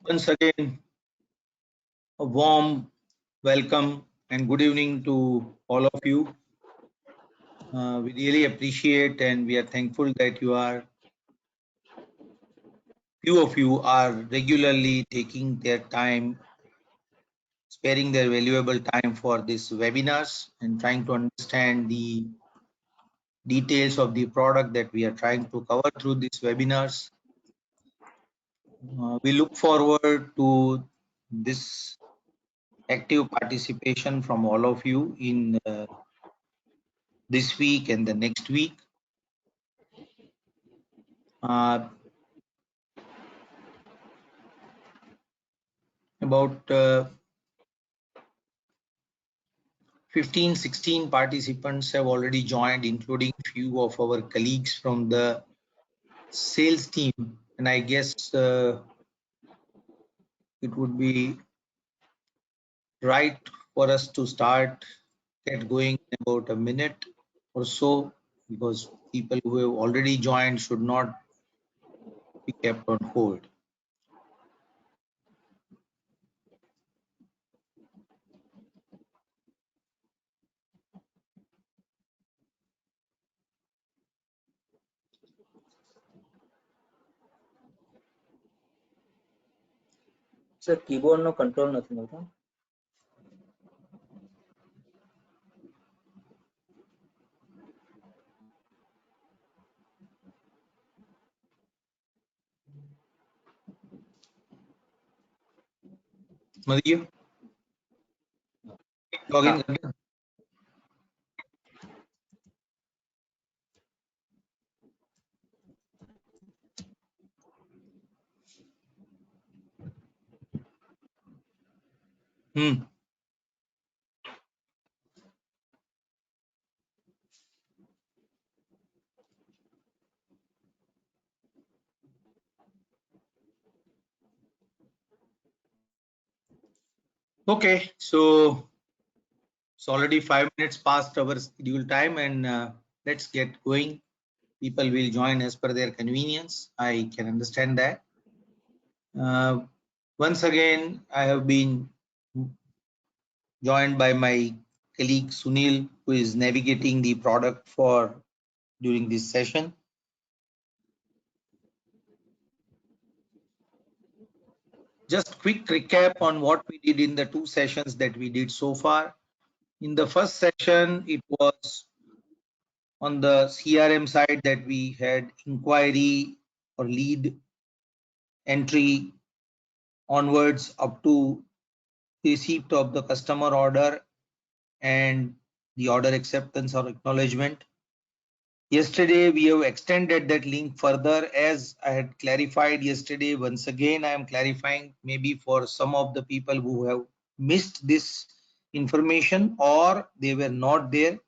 Once again, a warm welcome and good evening to all of you. We really appreciate and we are thankful that few of you are regularly taking their time, sparing their valuable time for these webinars and trying to understand the details of the product that we are trying to cover through these webinars. We look forward to this active participation from all of you in this week and the next week. About 15-16 participants have already joined, including few of our colleagues from the sales team, and I guess it would be right for us to get going in about a minute or so, because people who have already joined should not be kept on hold. Sir, keyboard no control nothing મળતો. Madhya, log in. Okay, so it's already 5 minutes past our scheduled time, and let's get going. People will join as per their convenience. I can understand that. Once again, I have been joined by my colleague Sunil, who is navigating the product during this session. Just quick recap on what we did in the 2 sessions that we did so far. In the first session, it was on the CRM side that we had inquiry or lead entry onwards up to receipt of the customer order and the order acceptance or acknowledgement. Yesterday, we have extended that link further, as I had clarified yesterday. Once again, I am clarifying, maybe for some of the people who have missed this information or they were not there.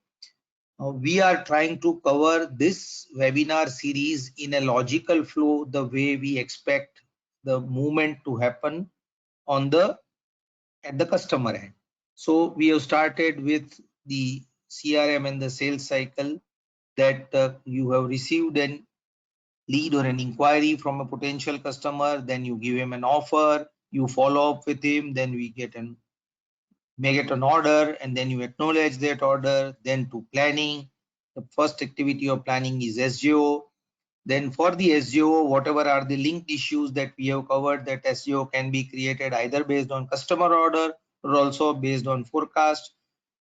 We are trying to cover this webinar series in a logical flow, the way we expect the movement to happen at the customer end. So we have started with the CRM and the sales cycle, that you have received an lead or an inquiry from a potential customer, then you give him an offer, you follow up with him, then we may get an order, and then you acknowledge that order, then to planning. The first activity of planning is SGO. Then for the SGO, whatever are the linked issues that we have covered, that SGO can be created either based on customer order or also based on forecast.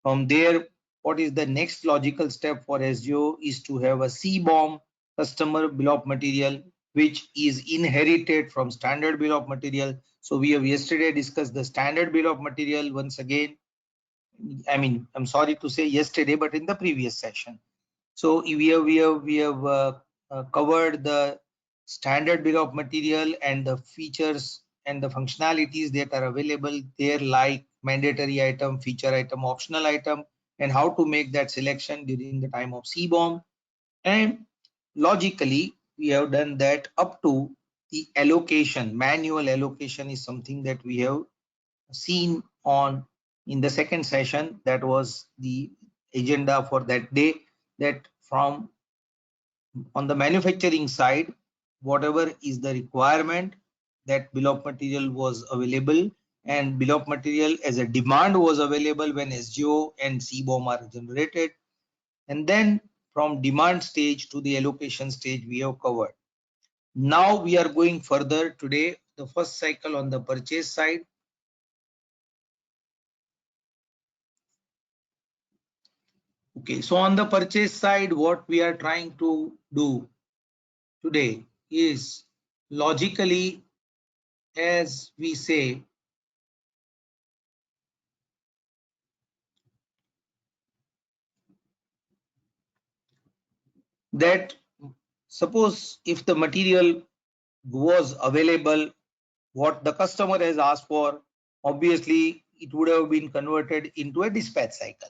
From there, what is the next logical step for SGO is to have a CBOM, customer bill of material, which is inherited from standard bill of material. So we have yesterday discussed the standard bill of material once again. I mean, I'm sorry to say yesterday, but in the previous session. So we have covered the standard bill of material and the features and the functionalities that are available there, like mandatory item, feature item, optional item, and how to make that selection during the time of CBOM. And logically, we have done that up to the allocation. Manual allocation is something that we have seen in the second session. That was the agenda for that day, that from On the manufacturing side, whatever is the requirement, that bill of material was available, and bill of material as a demand was available when SGO and CBOM are generated. And then from demand stage to the allocation stage we have covered. Now we are going further today, the first cycle on the purchase side. Okay, so on the purchase side, what we are trying to do today is logically, as we say, that suppose if the material was available, what the customer has asked for, obviously it would have been converted into a dispatch cycle.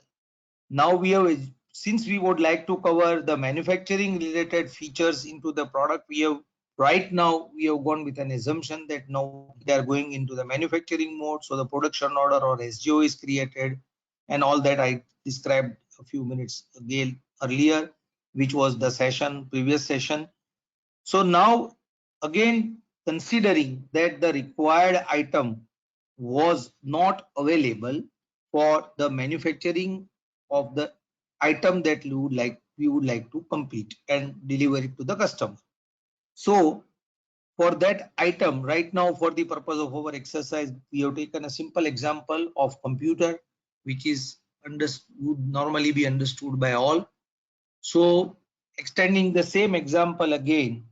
Now we have, since we would like to cover the manufacturing related features into the product, we have right now we have gone with an assumption that now we are going into the manufacturing mode. So the production order or SGO is created, and all that I described a few minutes ago earlier, which was the session, previous session. So now again, considering that the required item was not available for the manufacturing of the item that we would like to complete and deliver it to the customer. So for that item, right now, for the purpose of our exercise, we have taken a simple example of computer, which is would normally be understood by all. So extending the same example again,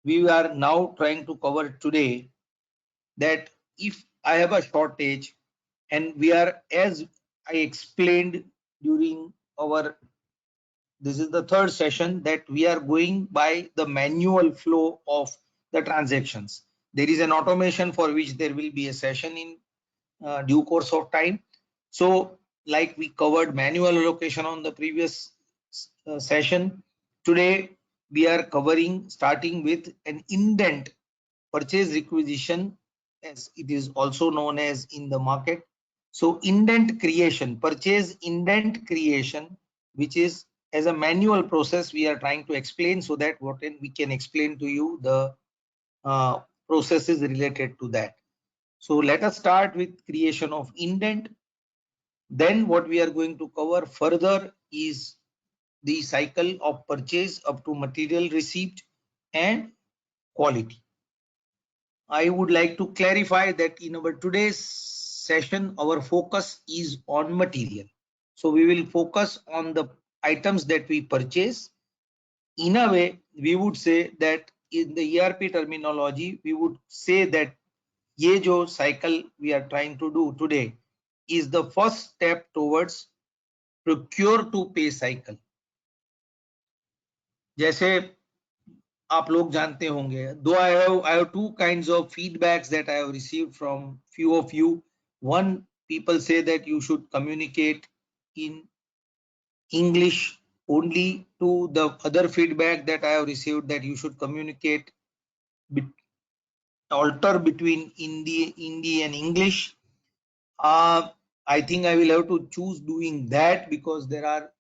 we are now trying to cover today that if I have a shortage, and we are, as I explained during our, this is the third session, that we are going by the manual flow of the transactions. There is an automation for which there will be a session in due course of time. So like we covered manual allocation on the previous session, today we are covering starting with an indent purchase requisition, as it is also known as in the market. So indent creation, purchase indent creation, which is as a manual process we are trying to explain, so that what we can explain to you the processes related to that. So let us start with creation of indent. Then what we are going to cover further is the cycle of purchase up to material receipt and quality. I would like to clarify that in our today's session, our focus is on material. So we will focus on the items that we purchase. In a way, we would say that in the ERP terminology, we would say that ये जो cycle we are trying to do today is the first step towards procure to pay cycle. जैसे आप लोग जानते होंगे, though I have two kinds of feedbacks that I have received from few of you. One, people say that you should communicate in English only. To the other feedback that I have received, that you should communicate alter between Hindi and English. I think I will have to choose doing that, because there are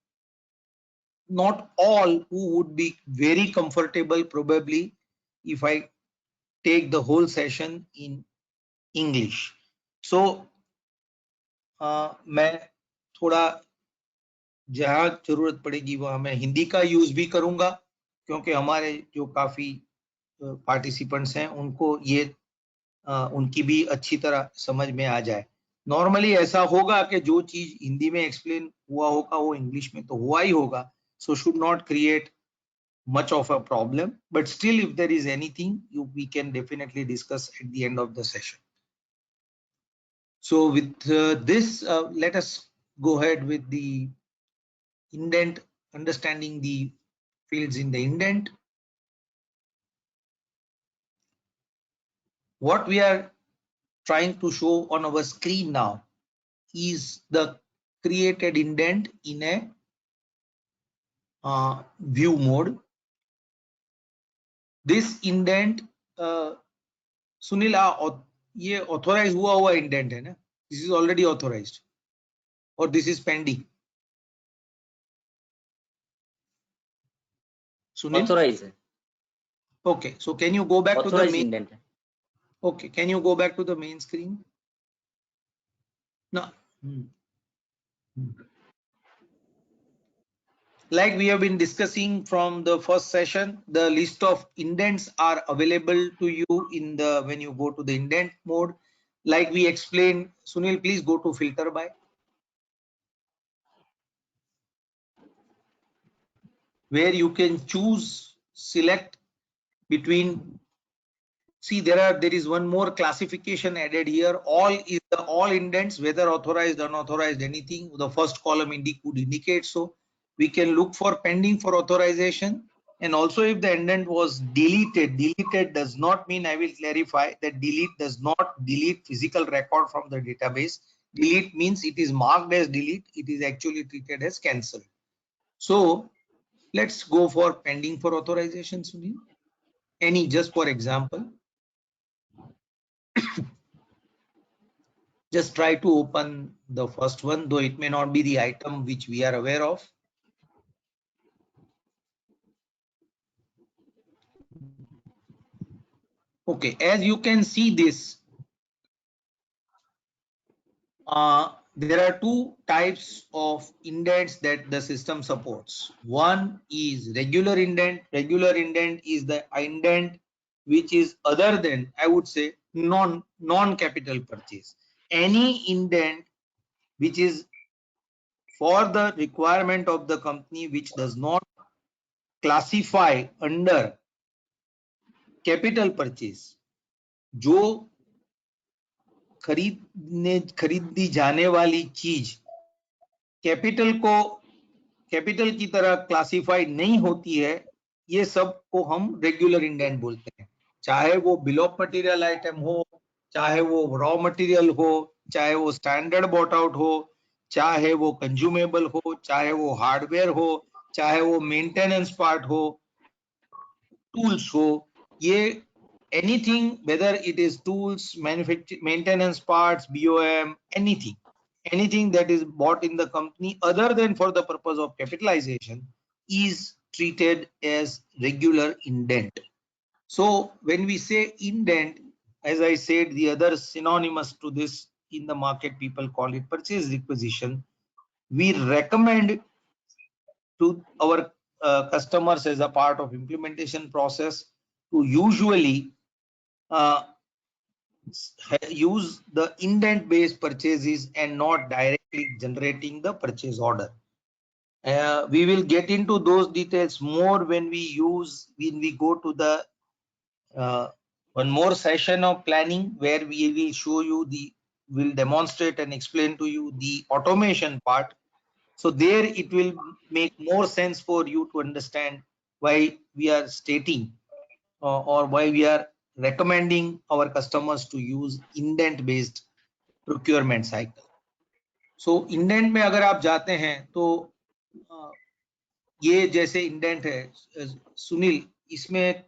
not all who would be very comfortable probably if I take the whole session in English. So मैं थोड़ा जहाँ जरूरत पड़ेगी वहाँ मैं हिंदी का use भी करूंगा, क्योंकि हमारे जो काफी पार्टिसिपेंट्स हैं उनको ये उनकी भी अच्छी तरह समझ में आ जाए. नॉर्मली ऐसा होगा कि जो चीज हिंदी में एक्सप्लेन हुआ होगा वो इंग्लिश में तो हुआ ही होगा. So should not create much of a problem, but still if there is anything we can definitely discuss at the end of the session. So with this, let us go ahead with the indent, understanding the fields in the indent. What we are trying to show on our screen now is the created indent in a view mode. This indent, Sunil ये authorise हुआ indent है ना? This is already authorised और this is pending. Sunil? Authorize है. Okay, so can you go back to the Authorized main? indent है. Okay, can you go back to the main screen? No. Like we have been discussing from the first session, the list of indents are available to you in the when you go to the indent mode. Like we explained, Sunil, please go to filter by, where you can choose, select between. See, there is one more classification added here. All is the all indents, whether authorized, unauthorized, anything. The first column would indicate so. We can look for pending for authorization. And also if the indent was deleted, deleted does not mean, I will clarify that delete does not delete physical record from the database. Delete means it is marked as delete. It is actually treated as cancelled. So let's go for pending for authorization, Sunil. Any, just for example. Just try to open the first one, though it may not be the item which we are aware of. Okay, as you can see this, there are two types of indents that the system supports. One is regular indent. Regular indent is the indent which is other than, I would say, non-capital purchase. Any indent which is for the requirement of the company which does not classify under capital purchase, जो खरीदी जाने वाली चीज capital की तरह classified नहीं होती है, ये सब को हम रेगुलर इंडेंट बोलते हैं. चाहे वो बिल ऑफ मटेरियल आइटम हो, चाहे वो रॉ मटेरियल हो, चाहे वो स्टैंडर्ड बॉट आउट हो, चाहे वो कंज्यूमेबल हो, चाहे वो हार्डवेयर हो, चाहे वो मेंटेनेंस पार्ट हो, टूल्स हो, ये anything, whether it is tools, maintenance parts, BOM, anything that is bought in the company other than for the purpose of capitalization is treated as regular indent. So when we say indent, as I said, the other synonymous to this in the market, people call it purchase requisition. We recommend to our customers as a part of implementation process to usually use the indent based purchases and not directly generating the purchase order. We will get into those details more when we go to the one more session of planning, where we will show you will demonstrate and explain to you the automation part. So there it will make more sense for you to understand why we are stating or why we are recommending our customers to use indent based procurement cycle. So indent में अगर आप जाते हैं तो ये जैसे indent है, सुनील, इसमें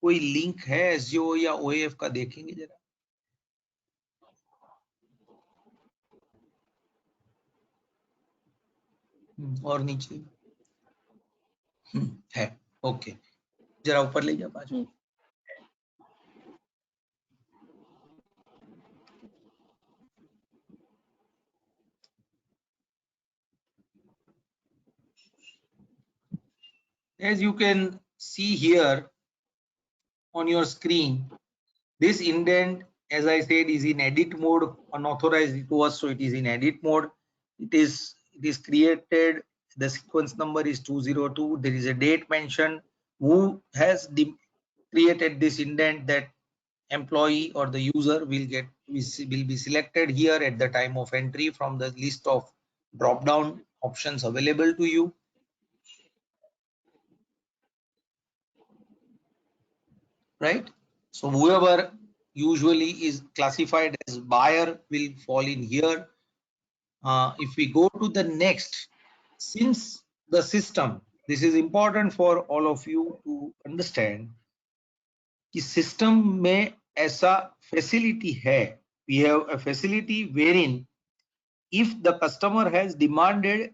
कोई लिंक है एसजीओ या ओएफ का, देखेंगे जरा. और नीचे है. ओके, जरा ऊपर ले जा पाँच. As you can see here on your screen, this indent, as I said, is in edit mode. Unauthorized it was, so it is in edit mode. It is created. The sequence number is 202. There is a date mentioned. Who has created this indent? That employee or the user will be selected here at the time of entry from the list of drop down options available to you. Right? So whoever usually is classified as buyer will fall in here. If we go to the next, since the system, this is important for all of you to understand कि system में ऐसा facility है. We have a facility wherein if the customer has demanded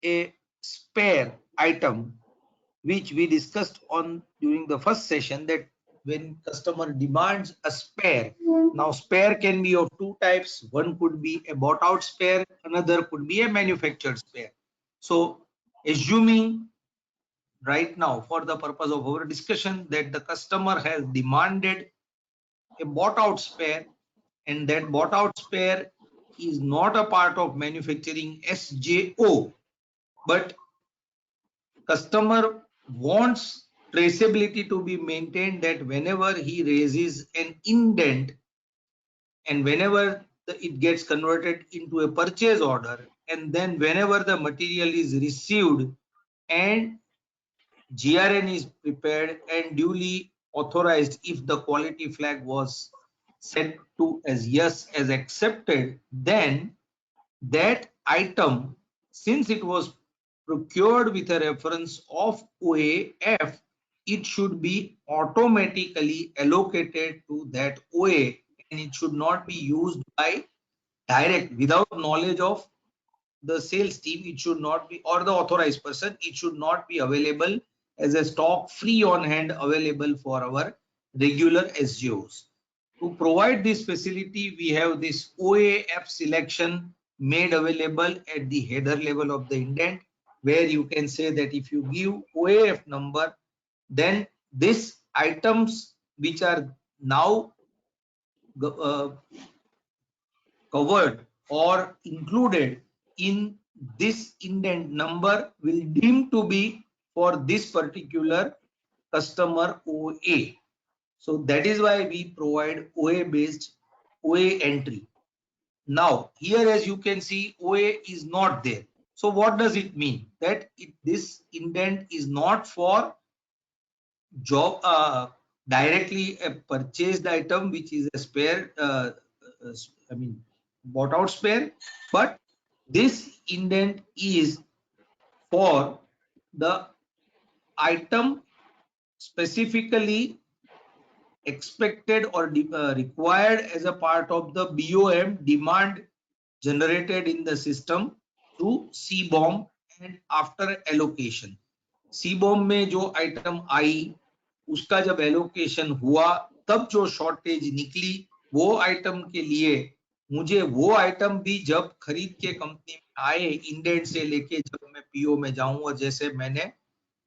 a spare item which we discussed on during the first session, that when customer demands a spare, now spare can be of two types. One could be a bought out spare, another could be a manufactured spare. So assuming right now for the purpose of our discussion that the customer has demanded a bought out spare, and that bought out spare is not a part of manufacturing SJO, but customer wants traceability to be maintained, that whenever he raises an indent and whenever it gets converted into a purchase order, and then whenever the material is received and GRN is prepared and duly authorized, if the quality flag was set to as yes as accepted, then that item, since it was procured with a reference of OAF, it should be automatically allocated to that OA, and it should not be used by direct without knowledge of the sales team. It should not be, or the authorized person, it should not be available as a stock free on hand available for our regular SGOs. To provide this facility, we have this OAF selection made available at the header level of the indent, where you can say that if you give OAF number, then these items which are now uh, covered or included in this indent number will deem to be for this particular customer OA. So that is why we provide OA based OA entry. Now here, as you can see, OA is not there. So what does it mean? That this indent is not for job directly a purchased item which is a spare, uh, I mean bought out spare, but this indent is for the item specifically expected or required as a part of the BOM demand generated in the system through CBOM and after allocation. CBOM में जो item आई उसका जब allocation हुआ तब जो shortage निकली वो item के लिए मुझे वो आइटम भी जब खरीद के कंपनी में आए इंडेंट से लेके जब मैं पीओ में जाऊं, और जैसे मैंने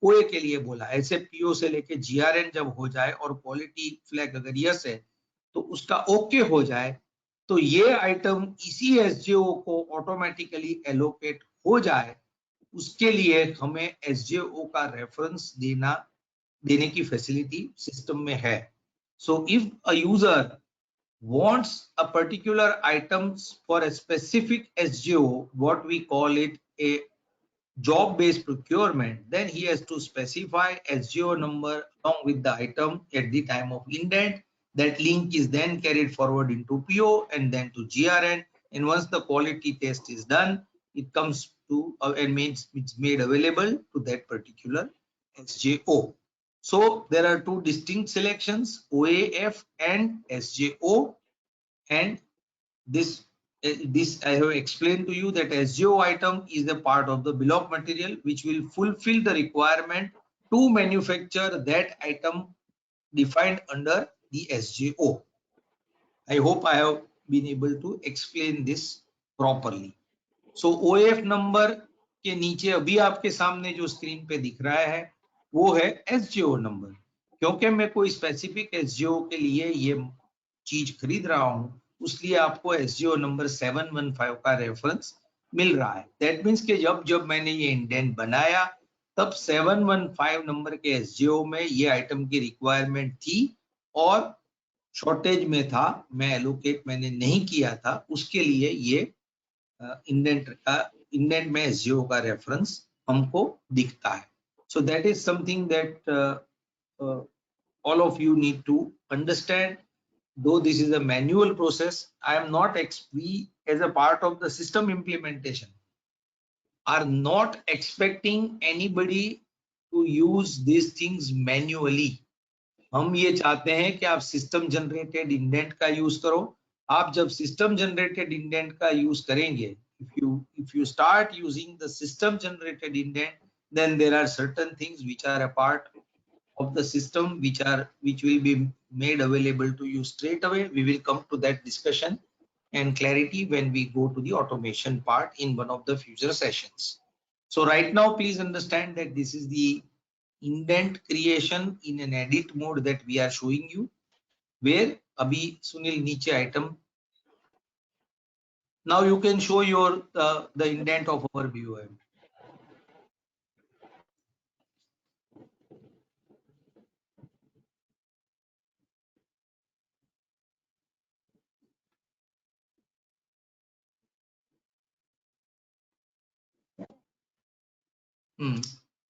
ओए के लिए बोला, ऐसे पीओ से लेके जीआरएन जब हो जाए और क्वालिटी फ्लैग अगर यस है तो उसका ओके हो जाए, तो ये आइटम इसी एसजेओ को ऑटोमेटिकली एलोकेट हो जाए, उसके लिए हमें एसजेओ का रेफरेंस देने की फैसिलिटी सिस्टम में है. So if a user wants a particular items for a specific SGO, what we call it a job based procurement, then he has to specify SGO number along with the item at the time of indent. That link is then carried forward into PO and then to GRN, and once the quality test is done, it comes to and means it's made available to that particular SJO. So there are two distinct selections, OAF and SJO, and this I have explained to you that SGO item is a part of the bill of material which will fulfill the requirement to manufacture that item defined under the SGO. I hope I have been able to explain this properly. So OAF number के नीचे अभी आपके सामने जो screen पे दिख रहा है वो है SGO नंबर. क्योंकि मैं कोई स्पेसिफिक SGO के लिए ये चीज खरीद रहा हूं, उसलिए आपको SGO नंबर 715 का रेफरेंस मिल रहा है. दैट मीन्स कि जब मैंने ये इंडेंट बनाया तब 715 नंबर के SGO में ये आइटम की रिक्वायरमेंट थी और शॉर्टेज में था, मैं एलोकेट मैंने नहीं किया था, उसके लिए ये इंडेंट में एसजीओ का रेफरेंस हमको दिखता है. सो that is something that all of you need to understand. Though this is a manual process, I am not we as a part of the system implementation are not expecting anybody to use these things manually. हम ये चाहते हैं कि आप system generated indent का use करो. आप जब सिस्टम जनरेटेड इंडेंट का यूज करेंगे, if you start using the system generated indent, then there are certain things which are a part of the system which will be made available to you straight away. We will come to that discussion and clarity when we go to the automation part in one of the future sessions. So right now, please understand that this is the indent creation in an edit mode that we are showing you, where abhi Sunil niche item. Now you can show your the indent of our BOM.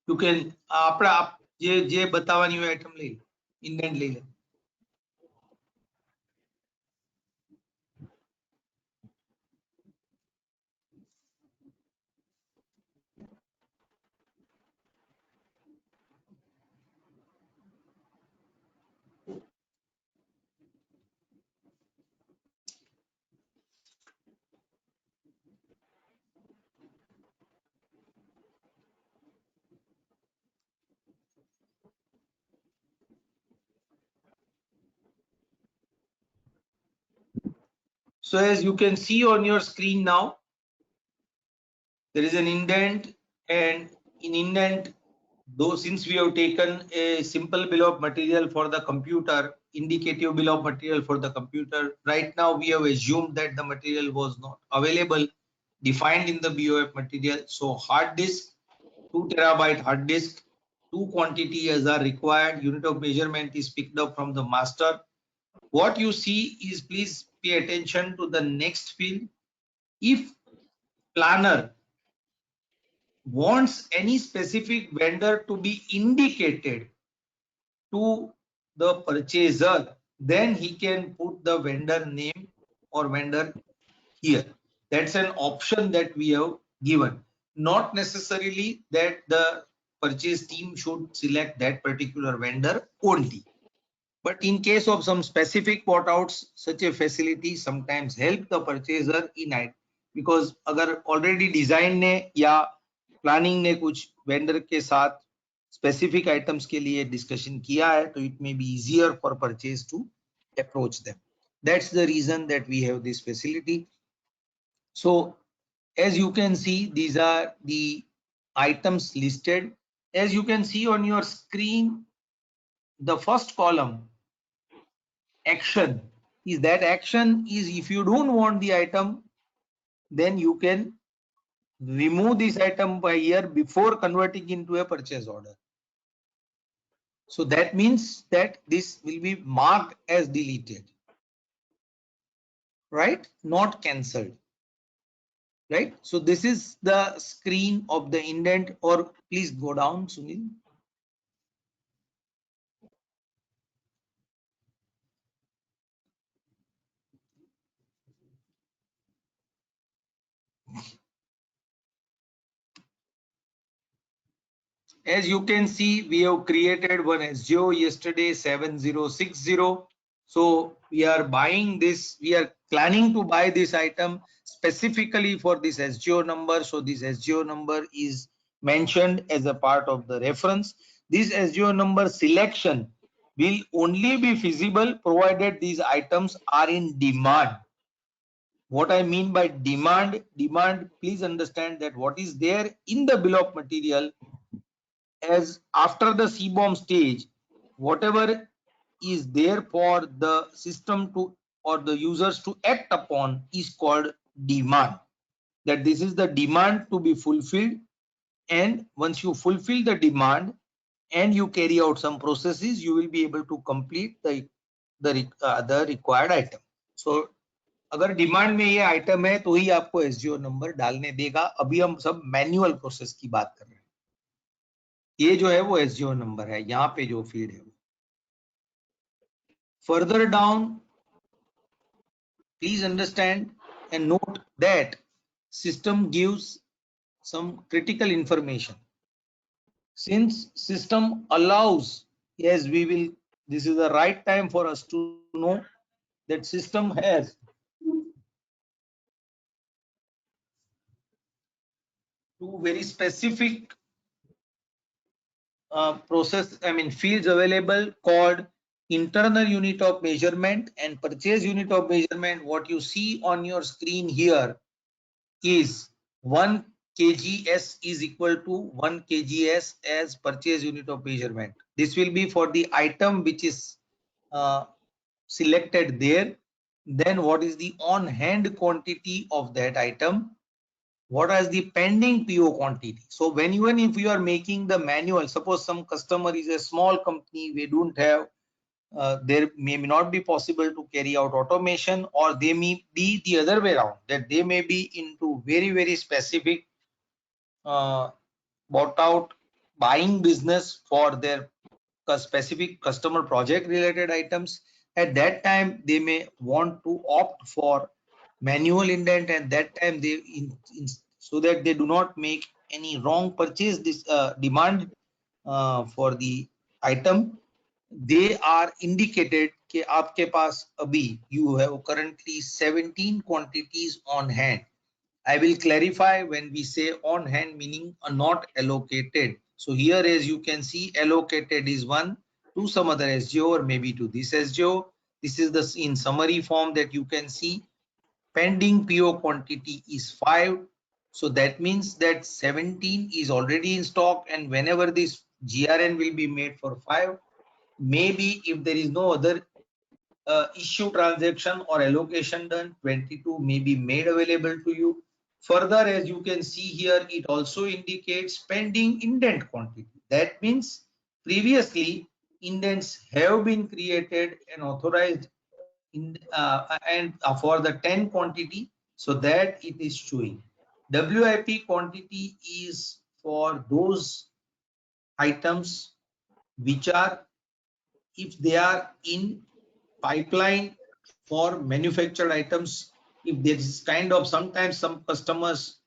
You can આપણે જે બતાવવાની હોય item લઈ લો, indent લઈ લો. So as you can see on your screen now, there is an indent, and in indent, though since we have taken a simple bill of material for the computer, indicative bill of material for the computer, right now we have assumed that the material was not available, defined in the BOF material. So hard disk, 2 terabyte hard disk, two quantities are required. Unit of measurement is picked up from the master. What you see is, please pay attention to the next field. If planner wants any specific vendor to be indicated to the purchaser, then he can put the vendor name or vendor here. That's an option that we have given. Not necessarily that the purchase team should select that particular vendor only. But in case of some specific port outs, such a facility sometimes help the purchaser in it, because अगर already design ने या planning ने कुछ vendor के साथ specific items के लिए discussion किया है, तो it may be easier for purchase to approach them. That's the reason that we have this facility. So as you can see, these are the items listed. As you can see on your screen, the first column, action, is that action is if you don't want the item, then you can remove this item by here before converting into a purchase order. So that means that this will be marked as deleted, right? Not cancelled, right? So this is the screen of the indent, or please go down, Sunil. As you can see, we have created one SGO yesterday, 7060. So we are buying this, we are planning to buy this item specifically for this SGO number. So this SGO number is mentioned as a part of the reference. This SGO number selection will only be feasible provided these items are in demand. What I mean by demand, please understand that what is there in the bill of material, as after the CBOM stage, whatever is there for the system to or the users to act upon is called demand. That this is the demand to be fulfilled, and once you fulfill the demand and you carry out some processes, you will be able to complete the required item. So अगर demand में ये item है तो ही आपको एसजीओ number डालने देगा. अभी हम सब मैन्युअल प्रोसेस की बात कर रहे हैं. ये जो है वो एसजीओ नंबर है, यहाँ पे जो फील्ड है. Further down, please understand and note that system gives some critical information. Since system allows, yes, we will, this is the right time for us to know that system has two very specific fields available called internal unit of measurement and purchase unit of measurement. What you see on your screen here is 1 kgs is equal to 1 kgs as purchase unit of measurement. This will be for the item which is uh, selected there. Then what is the on hand quantity of that item? What is the pending PO quantity? So when even if you are making the manual, suppose some customer is a small company, we don't have, there may not be possible to carry out automation, or they may be the other way around, that they may be into very specific uh, bought out buying business for their specific customer project related items. At that time they may want to opt for manual indent, and that time they so that they do not make any wrong purchase this demand for the item, they are indicated कि आपके पास अभी you have currently 17 quantities on hand. I will clarify when we say on hand, meaning not allocated. So here, as you can see, allocated is one to some other SGO or maybe to this SGO. This is the in summary form that you can see. Pending PO quantity is 5. So that means that 17 is already in stock, and whenever this GRN will be made for 5, maybe if there is no other issue transaction or allocation done, 22 may be made available to you. Further, as you can see here, it also indicates pending indent quantity. That means previously indents have been created and authorized for the 10 quantity, so that it is showing. WIP quantity is for those items which are, if they are in pipeline for manufactured items. If there is kind of, sometimes some customers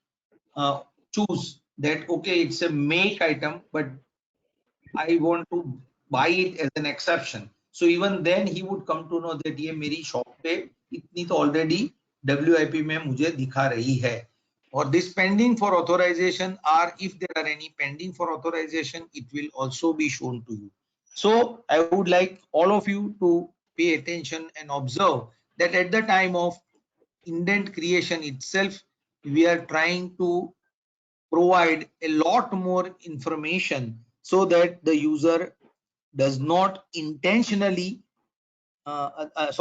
uh, choose that okay, it's a make item, but I want to buy it as an exception. So even then he would come to know that ये मेरी shop पे इतनी तो already WIP में मुझे दिखा रही है. Or this pending for authorization, or if there are any pending for authorization, it will also be shown to you. So I would like all of you to pay attention and observe that at the time of indent creation itself, we are trying to provide a lot more information so that the user does not intentionally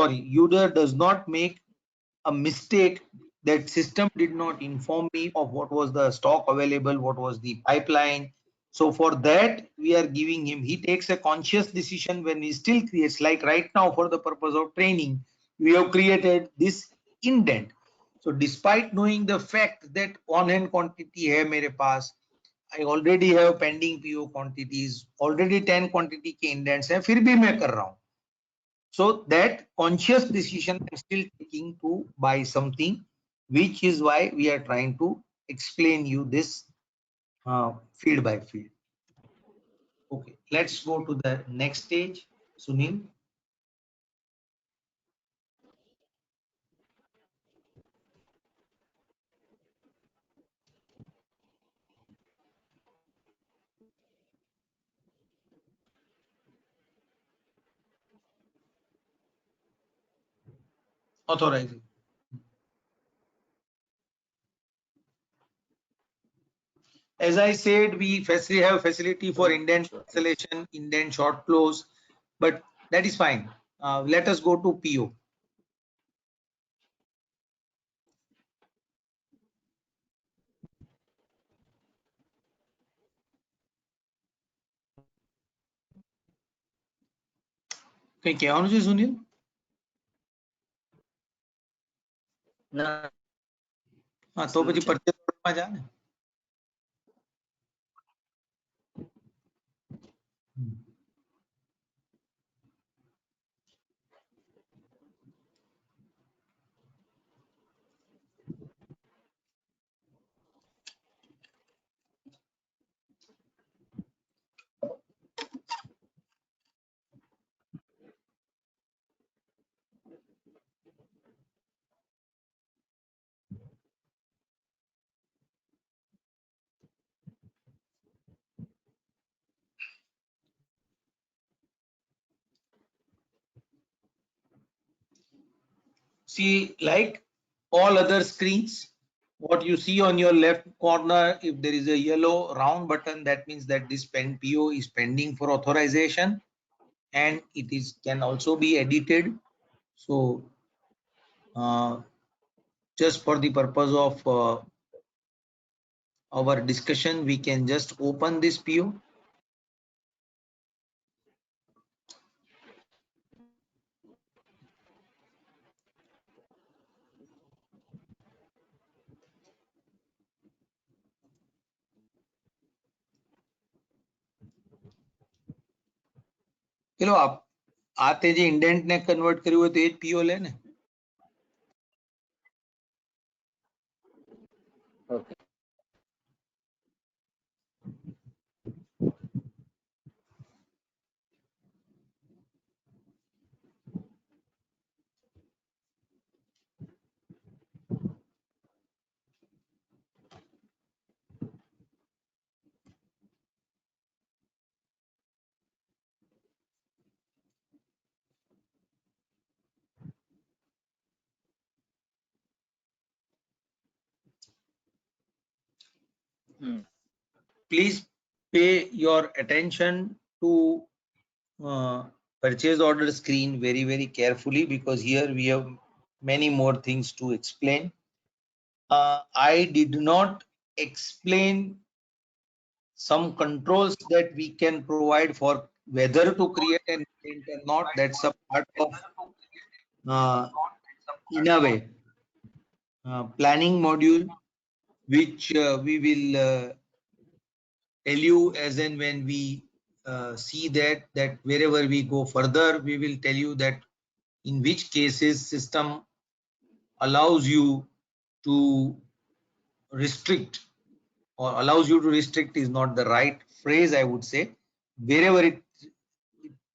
user does not make a mistake that system did not inform me of what was the stock available, what was the pipeline. So for that we are giving him, he takes a conscious decision when he still creates, like right now for the purpose of training we have created this indent. So despite knowing the fact that on hand quantity hai mere paas, I already have pending PO quantities, already 10 quantity के indents हैं, फिर भी मैं कर रहा हूँ. So that conscious decision I'm still taking to buy something, which is why we are trying to explain you this field by field. Okay, let's go to the next stage. Sunil, authorizing. As I said, we have facility for indent cancellation, indent short close, but that is fine. Let us go to PO. કઈ કહેવાનું છે સુનિલ? ના હા તો પછી purchase ઓર્ડરમાં જા ને. See, like all other screens, what you see on your left corner, if there is a yellow round button, that means that this pen PO is pending for authorization, and it is can also be edited. So just for the purpose of our discussion, we can just open this PO. ચલો આ તે જે indent ને convert કર્યું હોય તો એ જ પીઓ લે ને. Okay. Please pay your attention to purchase order screen very carefully, because here we have many more things to explain. I did not explain some controls that we can provide for whether to create an event or not. That's a part of uh, in a way planning module, which we will tell you as and when we see that wherever we go further, we will tell you that in which cases system allows you to restrict, or allows you to restrict is not the right phrase, I would say. Wherever it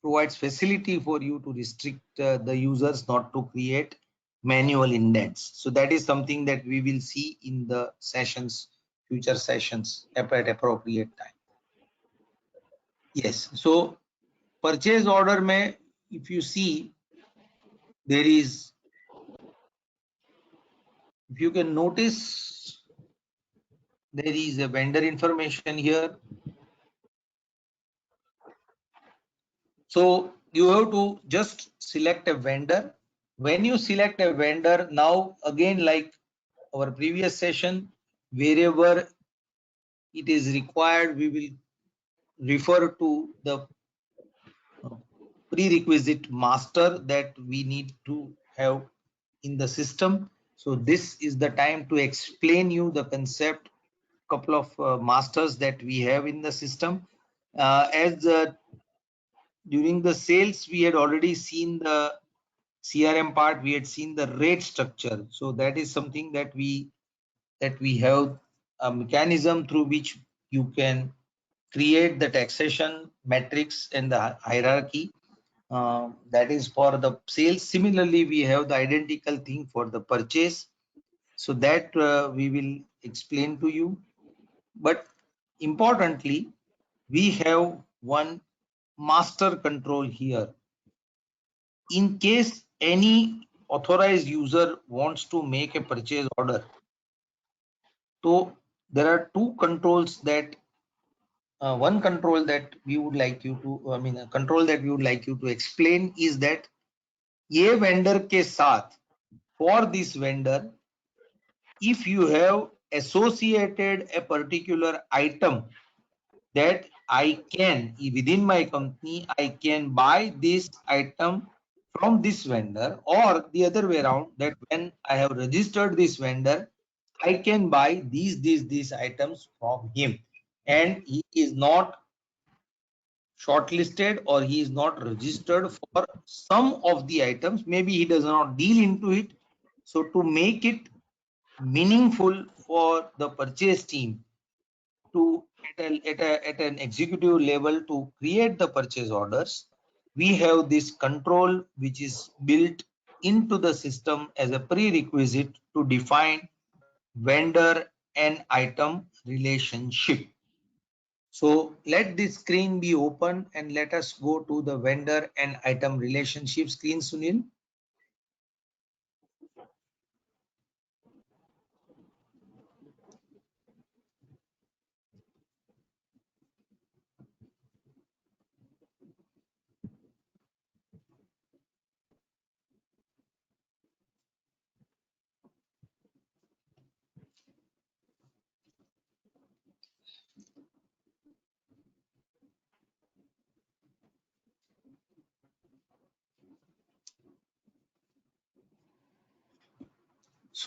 provides facility for you to restrict the users not to create manual indents. So that is something that we will see in the sessions, future sessions at appropriate time. Yes. So purchase order may, if you see, there is, if you can notice, there is a vendor information here. So you have to just select a vendor. When you select a vendor, now again, like our previous session, wherever it is required, we will refer to the prerequisite master that we need to have in the system. So this is the time to explain you the concept, couple of masters that we have in the system. As during the sales, we had already seen the CRM part, we had seen the rate structure. So that is something that we have a mechanism through which you can create the taxation matrix and the hierarchy. That is for the sales. Similarly, we have the identical thing for the purchase. So that we will explain to you. But importantly, we have one master control here. In case any authorized user wants to make a purchase order, so there are two controls that one control that we would like you to, I mean, a control that we would like you to explain is that ये vendor के साथ, for this vendor, if you have associated a particular item that I can, within my company, I can buy this item from this vendor, or the other way around, that when I have registered this vendor, I can buy these items from him, and he is not shortlisted or he is not registered for some of the items. Maybe he does not deal into it. So to make it meaningful for the purchase team to at an executive level to create the purchase orders, we have this control which is built into the system as a prerequisite to define vendor and item relationship. So let this screen be open and let us go to the vendor and item relationship screen, Sunil.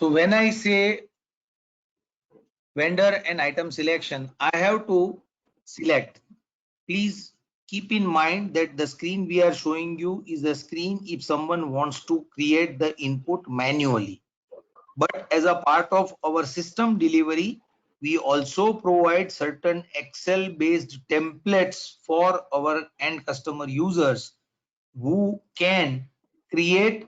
So when I say vendor and item selection, I have to select. Please keep in mind that the screen we are showing you is a screen if someone wants to create the input manually. But as a part of our system delivery, we also provide certain Excel based templates for our end customer users who can create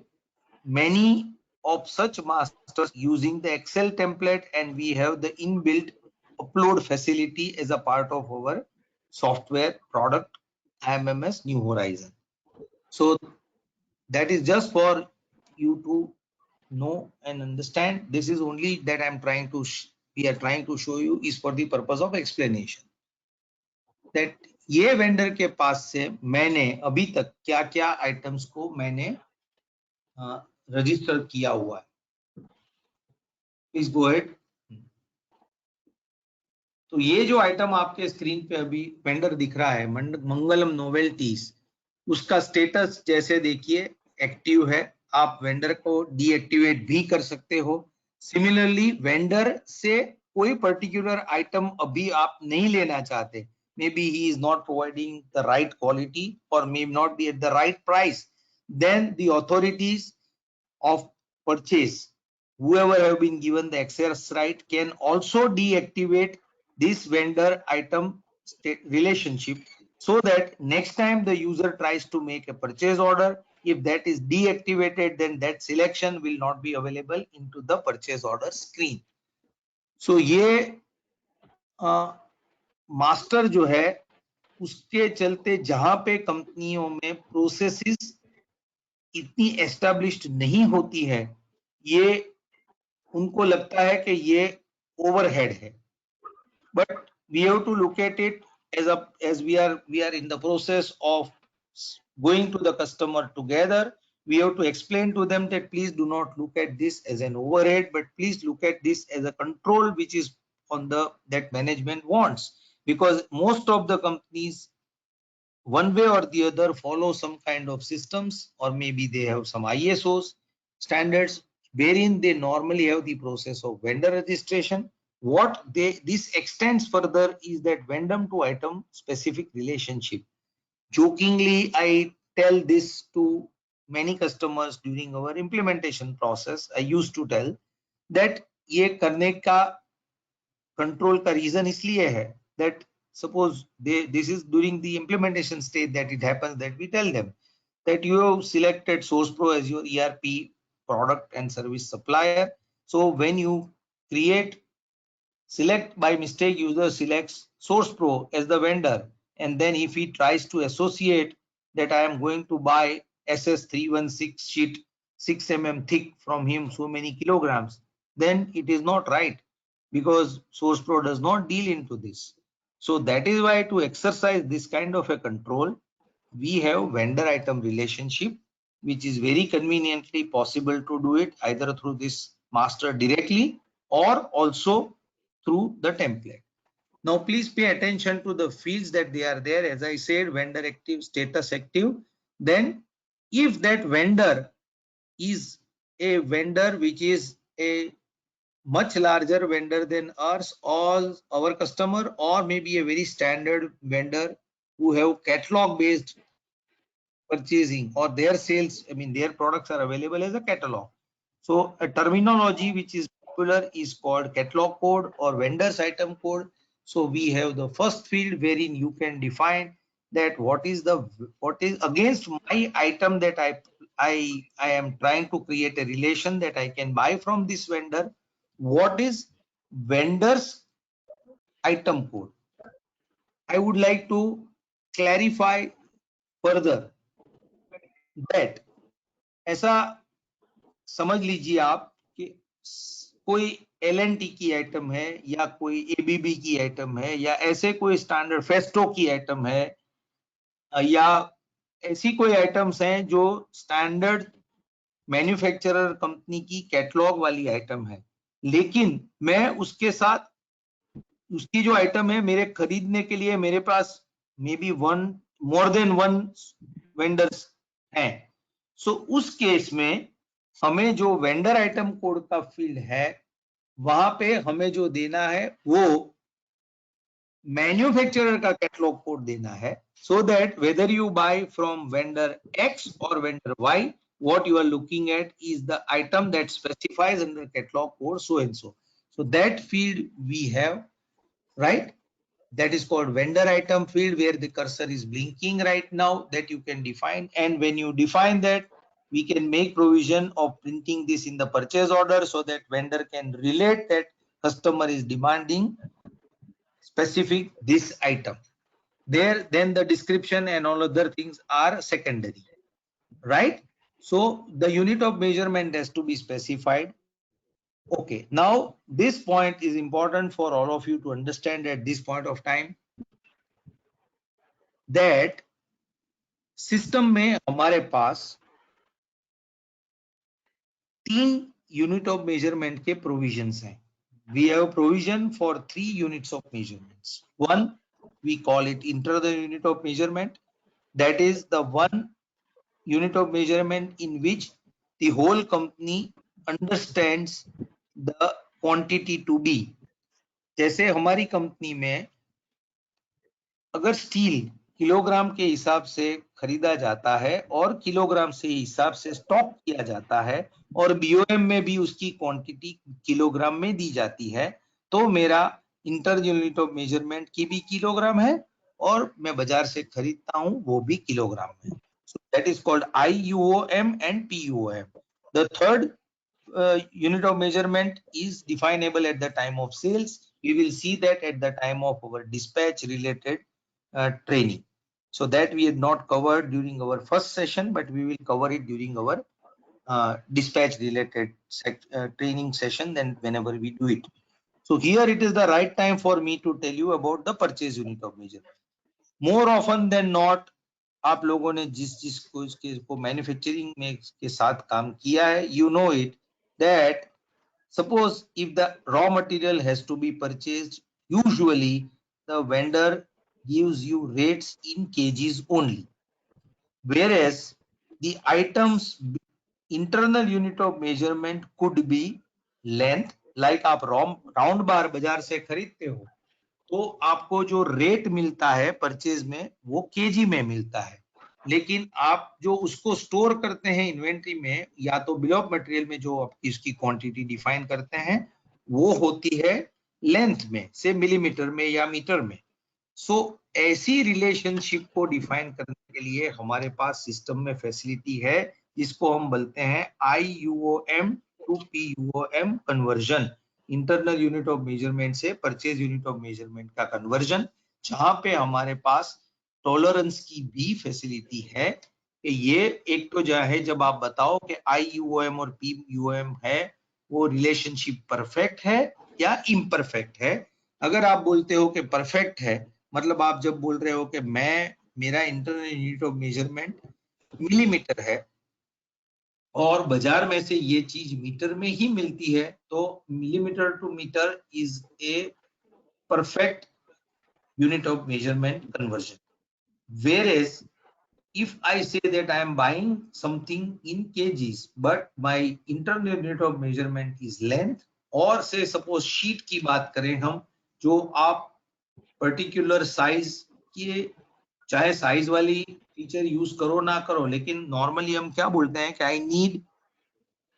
many of such masters using the Excel template, and we have the inbuilt upload facility as a part of our software product IMMS New Horizon. So that is just for you to know and understand. This is only that I'm trying to we are trying to show you is for the purpose of explanation that ये vendor के पास से मैंने अभी तक क्या क्या items को मैंने रजिस्टर किया हुआ है. Please go ahead. तो ये जो आइटम आपके स्क्रीन पे अभी वेंडर दिख रहा है मंगलम नोवेल्टीज, उसका स्टेटस जैसे देखिए एक्टिव है. आप वेंडर को डीएक्टिवेट भी कर सकते हो. सिमिलरली वेंडर से कोई पर्टिकुलर आइटम अभी आप नहीं लेना चाहते, maybe he is not providing the right quality और may not be at the right price, then the authorities of purchase, whoever have been given the access right, can also deactivate this vendor item relationship, so that next time the user tries to make a purchase order, if that is deactivated, then that selection will not be available into the purchase order screen. So ये master जो है उसके चलते जहां पे कंपनियों में processes इतनी एस्टेब्लिश्ड नहीं होती है, ये उनको लगता है कि ये ओवरहेड है. But we have to look at it as we are in the process of going to the customer together. We have to explain to them that please do not look at this as an overhead, but please look at this as a control which is on the that management wants, because most of the companies one way or the other follow some kind of systems, or maybe they have some ISOs standards wherein they normally have the process of vendor registration. What this extends further is that vendor to item specific relationship. Jokingly, I tell this to many customers during our implementation process. I used to tell that ये करने का control का reason इसलिए है that suppose this is during the implementation stage that it happens, that we tell them that you have selected SourcePro as your ERP product and service supplier. So when you create select by mistake, user selects SourcePro as the vendor, and then if he tries to associate that I am going to buy SS316 sheet 6 thick from him, so many kilograms, then it is not right, because SourcePro does not deal into this. So that is why, to exercise this kind of a control, we have vendor item relationship, which is very conveniently possible to do it either through this master directly or also through the template. Now please pay attention to the fields that they are there. As I said, vendor active, status active. Then if that vendor is a vendor which is a much larger vendor than ours, all our customer, or maybe a very standard vendor who have catalog based purchasing, or their sales, I mean their products are available as a catalog. So a terminology which is popular is called catalog code or vendor's item code. So we have the first field wherein you can define that what is against my item that I am trying to create a relation that I can buy from this vendor. What is vendor's item code? I would like to clarify further that ऐसा समझ लीजिए आप कि कोई LNT की item है या कोई ABB की आइटम है या ऐसे कोई स्टैंडर्ड फेस्टो की आइटम है या ऐसी कोई आइटम्स हैं जो स्टैंडर्ड मैन्युफैक्चरर कंपनी की कैटलॉग वाली आइटम है, लेकिन मैं उसके साथ उसकी जो आइटम है मेरे खरीदने के लिए मेरे पास maybe more than one vendors हैं. सो उस केस में हमें जो वेंडर आइटम कोड का फील्ड है वहां पे हमें जो देना है वो मैन्युफैक्चरर का कैटलॉग कोड देना है, so that whether you buy from vendor X or vendor Y, what you are looking at is the item that specifies under catalog code so and so. So that field we have, right? That is called vendor item field, where the cursor is blinking right now, that you can define. And when you define that, we can make provision of printing this in the purchase order so that vendor can relate that customer is demanding specific this item. There, then the description and all other things are secondary, right? So the unit of measurement has to be specified. Okay, now this point is important for all of you to understand at this point of time, that system में हमारे पास 3 unit of measurement के provisions हैं. We have provision for 3 units of measurements. One, we call it internal unit of measurement. That is the one unit of measurement in which the whole company understands the quantity to be. जैसे हमारी company में अगर steel kilogram के हिसाब से खरीदा जाता है और किलोग्राम से हिसाब से स्टॉक किया जाता है और बीओएम में भी उसकी क्वांटिटी किलोग्राम में दी जाती है, तो मेरा इंटर यूनिट ऑफ मेजरमेंट की भी किलोग्राम है और मैं बाजार से खरीदता हूं वो भी किलोग्राम में. So that is called IUOM and PUOM. The third unit of measurement is definable at the time of sales. We will see that at the time of our dispatch related training. So that we had not covered during our first session, but we will cover it during our dispatch related training session, then whenever we do it. So here it is the right time for me to tell you about the purchase unit of measurement. More often than not, आप लोगों ने जिस जिस को इसके को manufacturing में के साथ काम किया है, you know it, that suppose if the raw material has to be purchased, usually the vendor gives you rates in kgs only, whereas the items internal unit of measurement could be length. Like आप round बार बाजार से खरीदते हो तो आपको जो rate मिलता है परचेज में वो केजी में मिलता है, लेकिन आप जो उसको स्टोर करते हैं इन्वेंट्री में या तो बिल ऑफ मटेरियल में जो आप इसकी क्वांटिटी डिफाइन करते हैं वो होती है लेंथ में, से मिलीमीटर में या मीटर में. सो ऐसी रिलेशनशिप को डिफाइन करने के लिए हमारे पास सिस्टम में फैसिलिटी है जिसको हम बोलते हैं IUOM to PUOM conversion, internal unit of measurement से परचेज यूनिट ऑफ मेजरमेंट का कन्वर्जन, जहां पे हमारे पास टॉलरेंस की भी फैसिलिटी है कि ये एक तो जो है जब आप बताओ कि IUOM और PUOM है वो रिलेशनशिप परफेक्ट है या इम्परफेक्ट है. अगर आप बोलते हो कि परफेक्ट है, मतलब आप जब बोल रहे हो कि मैं मेरा internal unit of measurement millimetre है और बाजार में से ये चीज मीटर में ही मिलती है, तो millimetre to metre is a perfect unit of measurement conversion. Whereas if I say that I am buying something in kgs but my internal unit of measurement is length, और से suppose sheet की बात करें हम, जो आप particular size के चाहे साइज वाली फीचर यूज करो ना करो, लेकिन नॉर्मली हम क्या बोलते हैं कि आई नीड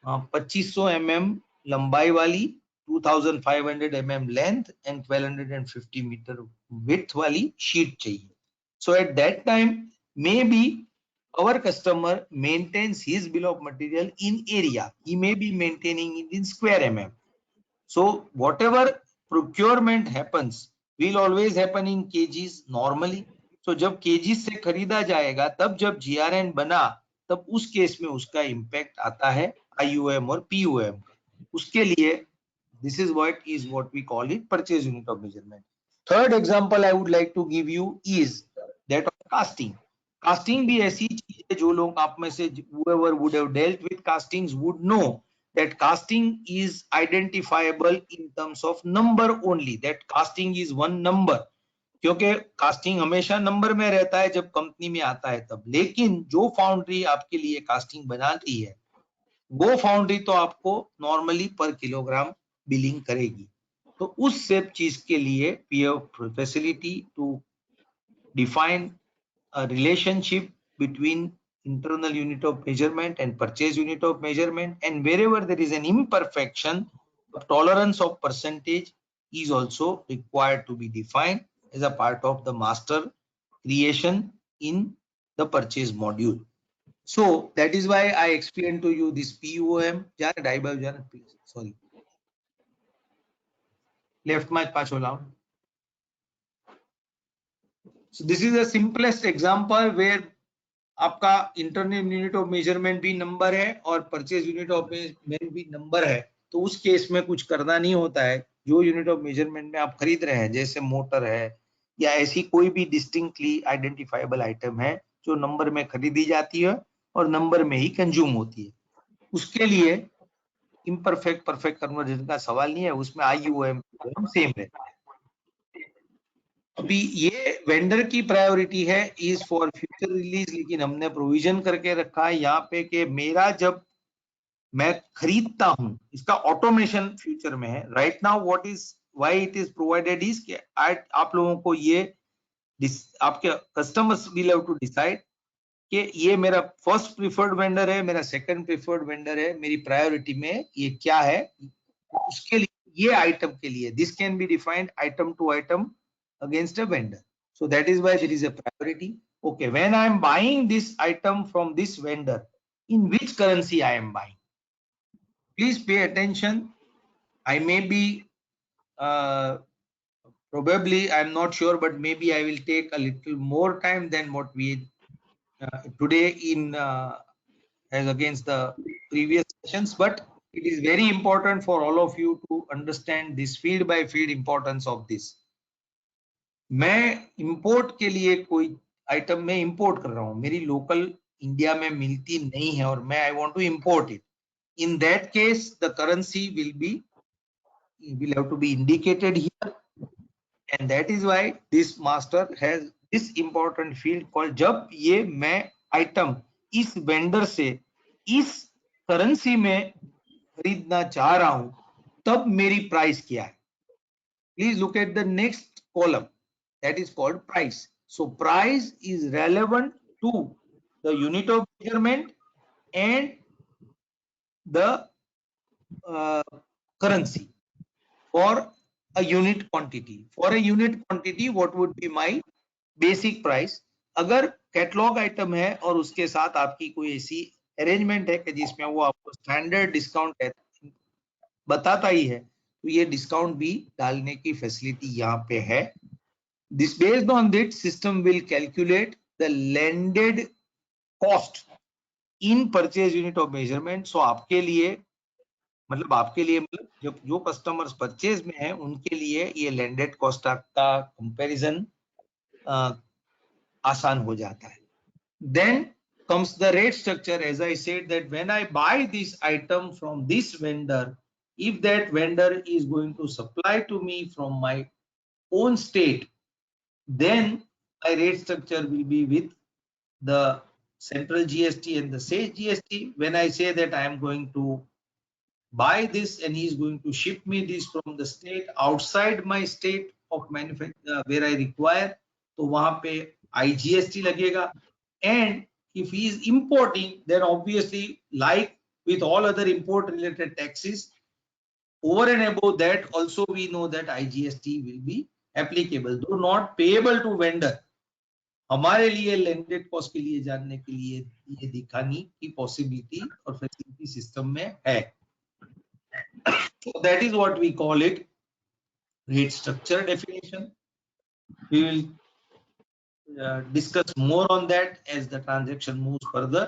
2500 mm लंबाई वाली, 2500 mm length and 1250 metre width वाली शीट चाहिए. So at that time maybe our customer maintains his bill of material in area, he may be maintaining it in square mm. So whatever procurement happens will always happen in kgs normally. So जब kgs से खरीदा जाएगा तब जब GRN बना तब उस केस में उसका इम्पैक्ट आता है IUM और PUM का. उसके लिए this is what we call it purchase unit of measurement. Third example I would like to give you is that of casting. Casting भी ऐसी चीज है जो लोग आप में से whoever would have dealt with castings would know that casting is identifiable in terms of number only, that casting is one number, क्योंकि कास्टिंग हमेशा नंबर में रहता है जब कंपनी में आता है तब. लेकिन जो फाउंड्री आपके लिए कास्टिंग बनाती है वो फाउंड्री तो आपको नॉर्मली पर किलोग्राम बिलिंग करेगी। तो उस सब चीज के लिए we have facility to define a relationship between internal unit of measurement and purchase unit of measurement, and wherever there is an imperfection, the tolerance of percentage is also required to be defined as a part of the master creation in the purchase module. So that is why I explained to you this POM. Please, sorry, left my pachola. So this is the simplest example where आपका internal unit of measurement भी number है और purchase unit of measurement भी number है। तो उस केस में कुछ करना नहीं होता है। जो यूनिट ऑफ मेजरमेंट में आप खरीद रहे हैं, जैसे मोटर है या ऐसी कोई भी डिस्टिंक्टली आइडेंटिफाइबल आइटम है जो नंबर में खरीदी जाती है और नंबर में ही कंज्यूम होती है, उसके लिए इम्परफेक्ट परफेक्ट कन्वर्जन का सवाल नहीं है, उसमें IUM सेम रहता है। अभी ये वेंडर की प्रायोरिटी है इज फॉर फ्यूचर रिलीज, लेकिन हमने प्रोविजन करके रखा है यहाँ पे कि मेरा जब मैं खरीदता हूं, इसका ऑटोमेशन फ्यूचर में है। Right now what is why it is provided is कि आप लोगों को ये आपके customers will have to decide कि ये मेरा फर्स्ट प्रिफर्ड वेंडर है, मेरा सेकंड प्रिफर्ड वेंडर है, मेरी प्रायोरिटी में ये क्या है, उसके लिए ये आइटम के लिए this can be defined item to item against a vendor. So that is why there is a priority. Okay, when I am buying this item from this vendor, in which currency I am buying? Please pay attention. I may be probably, I'm not sure, but maybe I will take a little more time than what we today in as against the previous sessions, but it is very important for all of you to understand this field by field importance of this. मैं import के लिए कोई item में import कर रहा हूं, मेरी local India में मिलती नहीं है और मैं I want to import it, in that case the currency will have to be indicated here, and that is why this master has this important field called जब ये मैं आइटम इस वेंडर से इस करेंसी में खरीदना चाह रहा हूं, तब मेरी प्राइस क्या है। Please look at the next column, that is called price. So price is relevant to the unit of measurement and the currency for a unit quantity. For a unit quantity, what would be my basic price? अगर catalogue item है और उसके साथ आपकी कोई ऐसी arrangement है कि जिसमें वो आपको स्टैंडर्ड डिस्काउंट है बताता ही है, तो ये डिस्काउंट भी डालने की फैसिलिटी यहाँ पे है। This based on that system will calculate the landed cost in purchase unit of measurement. So आपके लिए मतलब जो कस्टमर्स परचेज में है उनके लिए ये लैंडेड कॉस्ट का कंपैरिजन आसान हो जाता है। Then comes the rate structure. As I said that when I buy this item from this vendor, if that vendor is going to supply to me from my own state, then my rate structure will be with the central GST and the state GST. When I say that I am going to buy this and he is going to ship me this from the state outside my state of manufacture where I require, तो वहां पे IGST लगेगा. And if he is importing, then obviously like with all other import related taxes, over and above that also we know that IGST will be applicable, though not payable to vendor. हमारे लिए landed cost के लिए जानने के लिए ये दिखाने की पॉसिबिलिटी और फैसिलिटी सिस्टम में है. So that is what we call it rate structure definition. We will discuss more on that as the transaction moves further.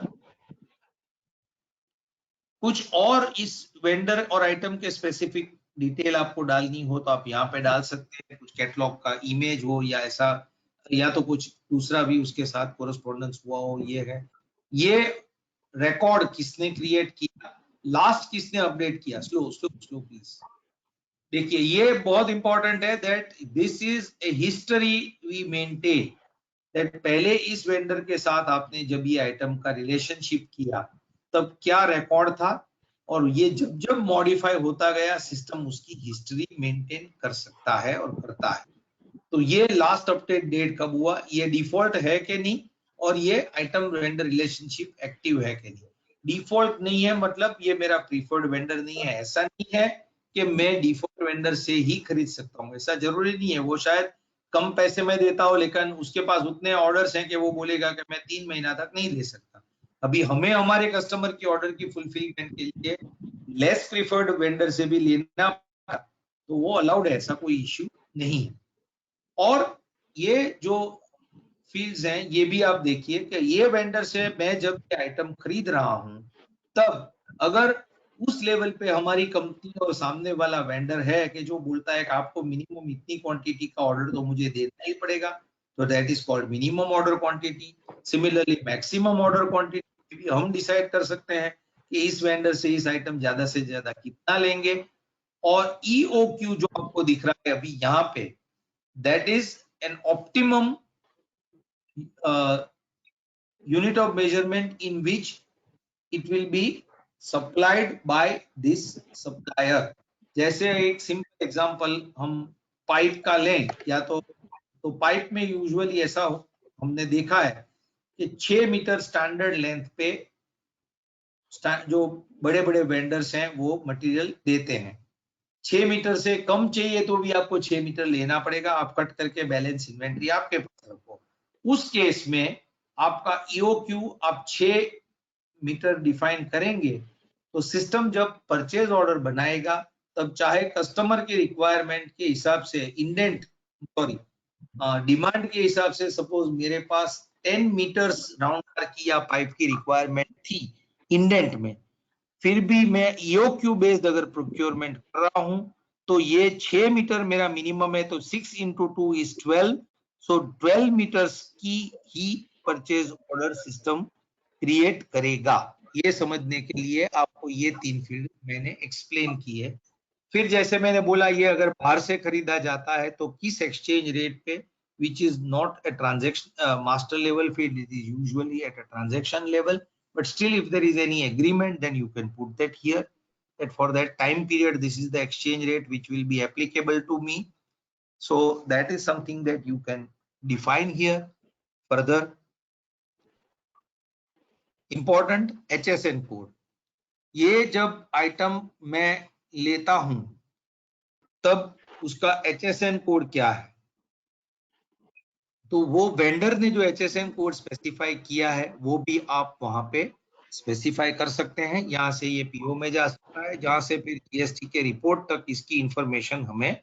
कुछ और इस वेंडर और आइटम के स्पेसिफिक डिटेल आपको डालनी हो तो आप यहाँ पे डाल सकते हैं, कुछ कैटलॉग का इमेज हो या ऐसा, या तो कुछ दूसरा भी उसके साथ कोरेस्पोंडेंस हुआ हो. ये है, ये रिकॉर्ड किसने क्रिएट किया, लास्ट किसने अपडेट किया. Slow slow slow please. देखिए ये बहुत इंपॉर्टेंट है that this is a history we maintain, that पहले इस वेंडर के साथ आपने जब ये आइटम का रिलेशनशिप किया तब क्या रिकॉर्ड था और ये जब जब मॉडिफाई होता गया सिस्टम उसकी हिस्ट्री मेंटेन कर सकता है और करता है। तो ये लास्ट अपडेट डेट कब हुआ, ये डिफॉल्ट है कि नहीं, और ये आइटम वेंडर रिलेशनशिप एक्टिव है कि नहीं। डिफॉल्ट नहीं है मतलब ये मेरा प्रीफर्ड वेंडर नहीं है। ऐसा नहीं है कि मैं डिफॉल्ट वेंडर से ही खरीद सकता हूँ, ऐसा जरूरी नहीं है। वो शायद कम पैसे में देता हो लेकिन उसके पास उतने ऑर्डर्स हैं कि वो बोलेगा कि मैं 3 महीना तक नहीं दे सकता। अभी हमें हमारे कस्टमर की ऑर्डर की फुलफिलमेंट के लिए लेस प्रीफर्ड वेंडर से भी लेना, तो वो अलाउड है, ऐसा कोई इश्यू नहीं है। और ये जो फील्ड्स हैं ये भी आप देखिए कि ये वेंडर से मैं जब ये आइटम खरीद रहा हूं तब अगर उस लेवल पे हमारी कंपनी और सामने वाला वेंडर है कि जो बोलता है कि आपको मिनिमम इतनी क्वांटिटी का ऑर्डर तो मुझे देना ही पड़ेगा, तो that is called minimum order quantity. Similarly maximum order quantity भी हम डिसाइड कर सकते हैं कि इस वेंडर से इस आइटम ज्यादा से ज्यादा कितना लेंगे। और ईओक्यू जो आपको दिख रहा है अभी यहाँ पे, that is an optimum unit of measurement in which it will be supplied by this supplier। जैसे एक सिंपल एग्जांपल हम पाइप का लें या तो पाइप में यूजुअली ऐसा हमने देखा है कि 6 मीटर स्टैंडर्ड लेंथ पे जो बड़े बड़े वेंडर्स हैं वो मटेरियल देते हैं। 6 मीटर से कम चाहिए तो भी आपको 6 मीटर लेना पड़ेगा, आप कट करके बैलेंस इन्वेंट्री आपके पास रखो। उस केस में आपका ईओक्यू आप 6 मीटर डिफाइन करेंगे तो सिस्टम जब परचेज ऑर्डर बनाएगा तब चाहे कस्टमर के रिक्वायरमेंट के हिसाब से इंडेंट सॉरी डिमांड के हिसाब से सपोज मेरे पास 10 मीटर्स राउंड की या पाइप की रिक्वायरमेंट थी इंडेंट में, फिर भी मैं ईओक्यू बेस्ड अगर प्रोक्योरमेंट कर रहा हूं तो ये 6 मीटर मेरा मिनिमम है, तो 6 इंटू 2 इज 12। सो 12 मीटर्स की ही परचेज ऑर्डर सिस्टम क्रिएट करेगा। ये समझने के लिए आपको ये 3 फील्ड मैंने एक्सप्लेन की है। फिर जैसे मैंने बोला ये अगर बाहर से खरीदा जाता है तो किस एक्सचेंज रेट पे, which is not a transaction master level field, it is usually at a transaction level, but still if there is any agreement then you can put that here, that for that time period this is the exchange rate which will be applicable to me. So that is something that you can define here further. Important HSN code, ये जब item मैं लेता हूं तब उसका HSN code क्या है, तो वो वेंडर ने जो HSN कोड स्पेसिफाई किया है वो भी आप वहां पे स्पेसिफाई कर सकते हैं। यहाँ से ये पीओ में जा सकता है जहां से फिर जीएसटी के रिपोर्ट तक इसकी इंफॉर्मेशन हमें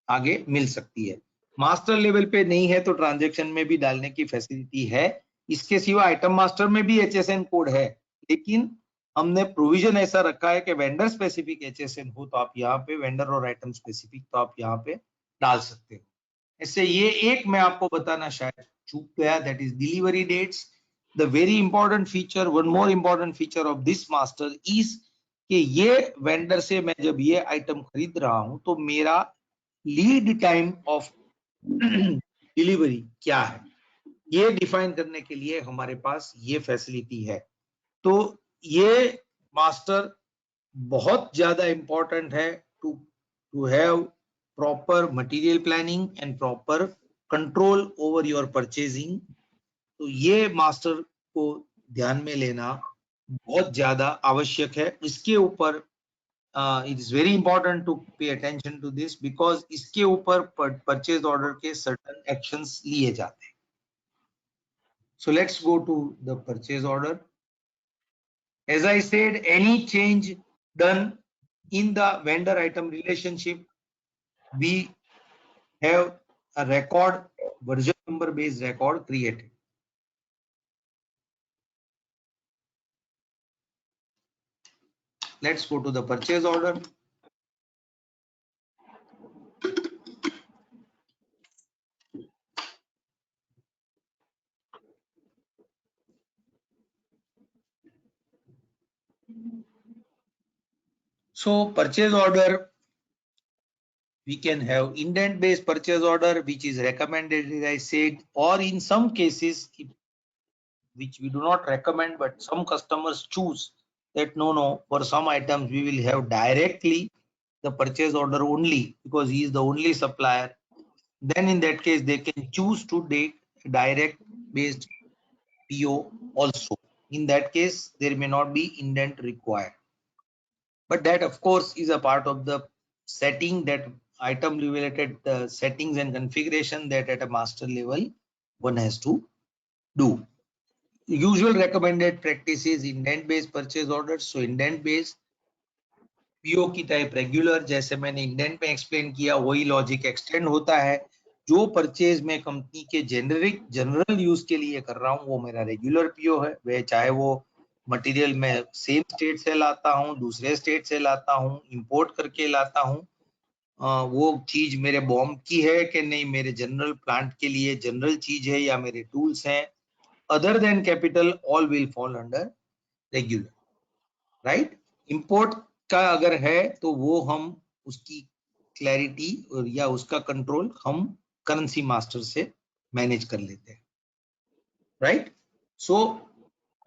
आगे मिल सकती है। मास्टर लेवल पे नहीं है तो ट्रांजेक्शन में भी डालने की फैसिलिटी है। इसके सिवा आइटम मास्टर में भी HSN कोड है, लेकिन हमने प्रोविजन ऐसा रखा है कि वेंडर स्पेसिफिक HSN हो तो आप यहाँ पे वेंडर और आइटम स्पेसिफिक तो आप यहाँ पे डाल सकते हो। ऐसे ये एक मैं आपको बताना शायद चूक गया, that is delivery dates. The very important feature, one more important feature of this master is कि ये वेंडर से मैं जब ये आइटम खरीद रहा हूं तो मेरा लीड टाइम ऑफ डिलीवरी क्या है, ये डिफाइन करने के लिए हमारे पास ये फैसिलिटी है। तो ये मास्टर बहुत ज्यादा इंपॉर्टेंट है to have proper material planning and proper control over your purchasing. तो ये मास्टर को ध्यान में लेना बहुत ज्यादा आवश्यक है। इसके ऊपर it is very important to pay attention to this because इसके ऊपर परचेज ऑर्डर के सर्टेन एक्शंस लिए जाते हैं। So let's go to the purchase order. As I said, any change done in the vendor item relationship, we have a record, version number based record created. Let's go to the purchase order. So purchase order, we can have indent based purchase order, which is recommended, as I said, or in some cases, which we do not recommend, but some customers choose that no, for some items we will have directly the purchase order only because he is the only supplier, then in that case they can choose to take direct based PO also. In that case, there may not be indent required. But that of course is a part of the setting, that item related settings and configuration that at a master level one has to do. Usual recommended practice is indent based purchase orders. So indent based PO की type regular, जैसे मैंने indent में explain किया वही logic extend होता है। जो purchase में कंपनी के जेनरिक जनरल यूज के लिए कर रहा हूँ वो मेरा रेगुलर पीओ है, वह चाहे वो मटेरियल में सेम स्टेट से लाता हूँ, दूसरे स्टेट से लाता हूँ, इंपोर्ट करके लाता हूँ, वो चीज मेरे बॉम्ब की है कि नहीं, मेरे जनरल प्लांट के लिए जनरल चीज है या मेरे टूल्स हैं, other than capital all will fall under regular, right. Import का अगर है तो वो हम उसकी क्लैरिटी और या उसका कंट्रोल हम करेंसी मास्टर से मैनेज कर लेते हैं, right. So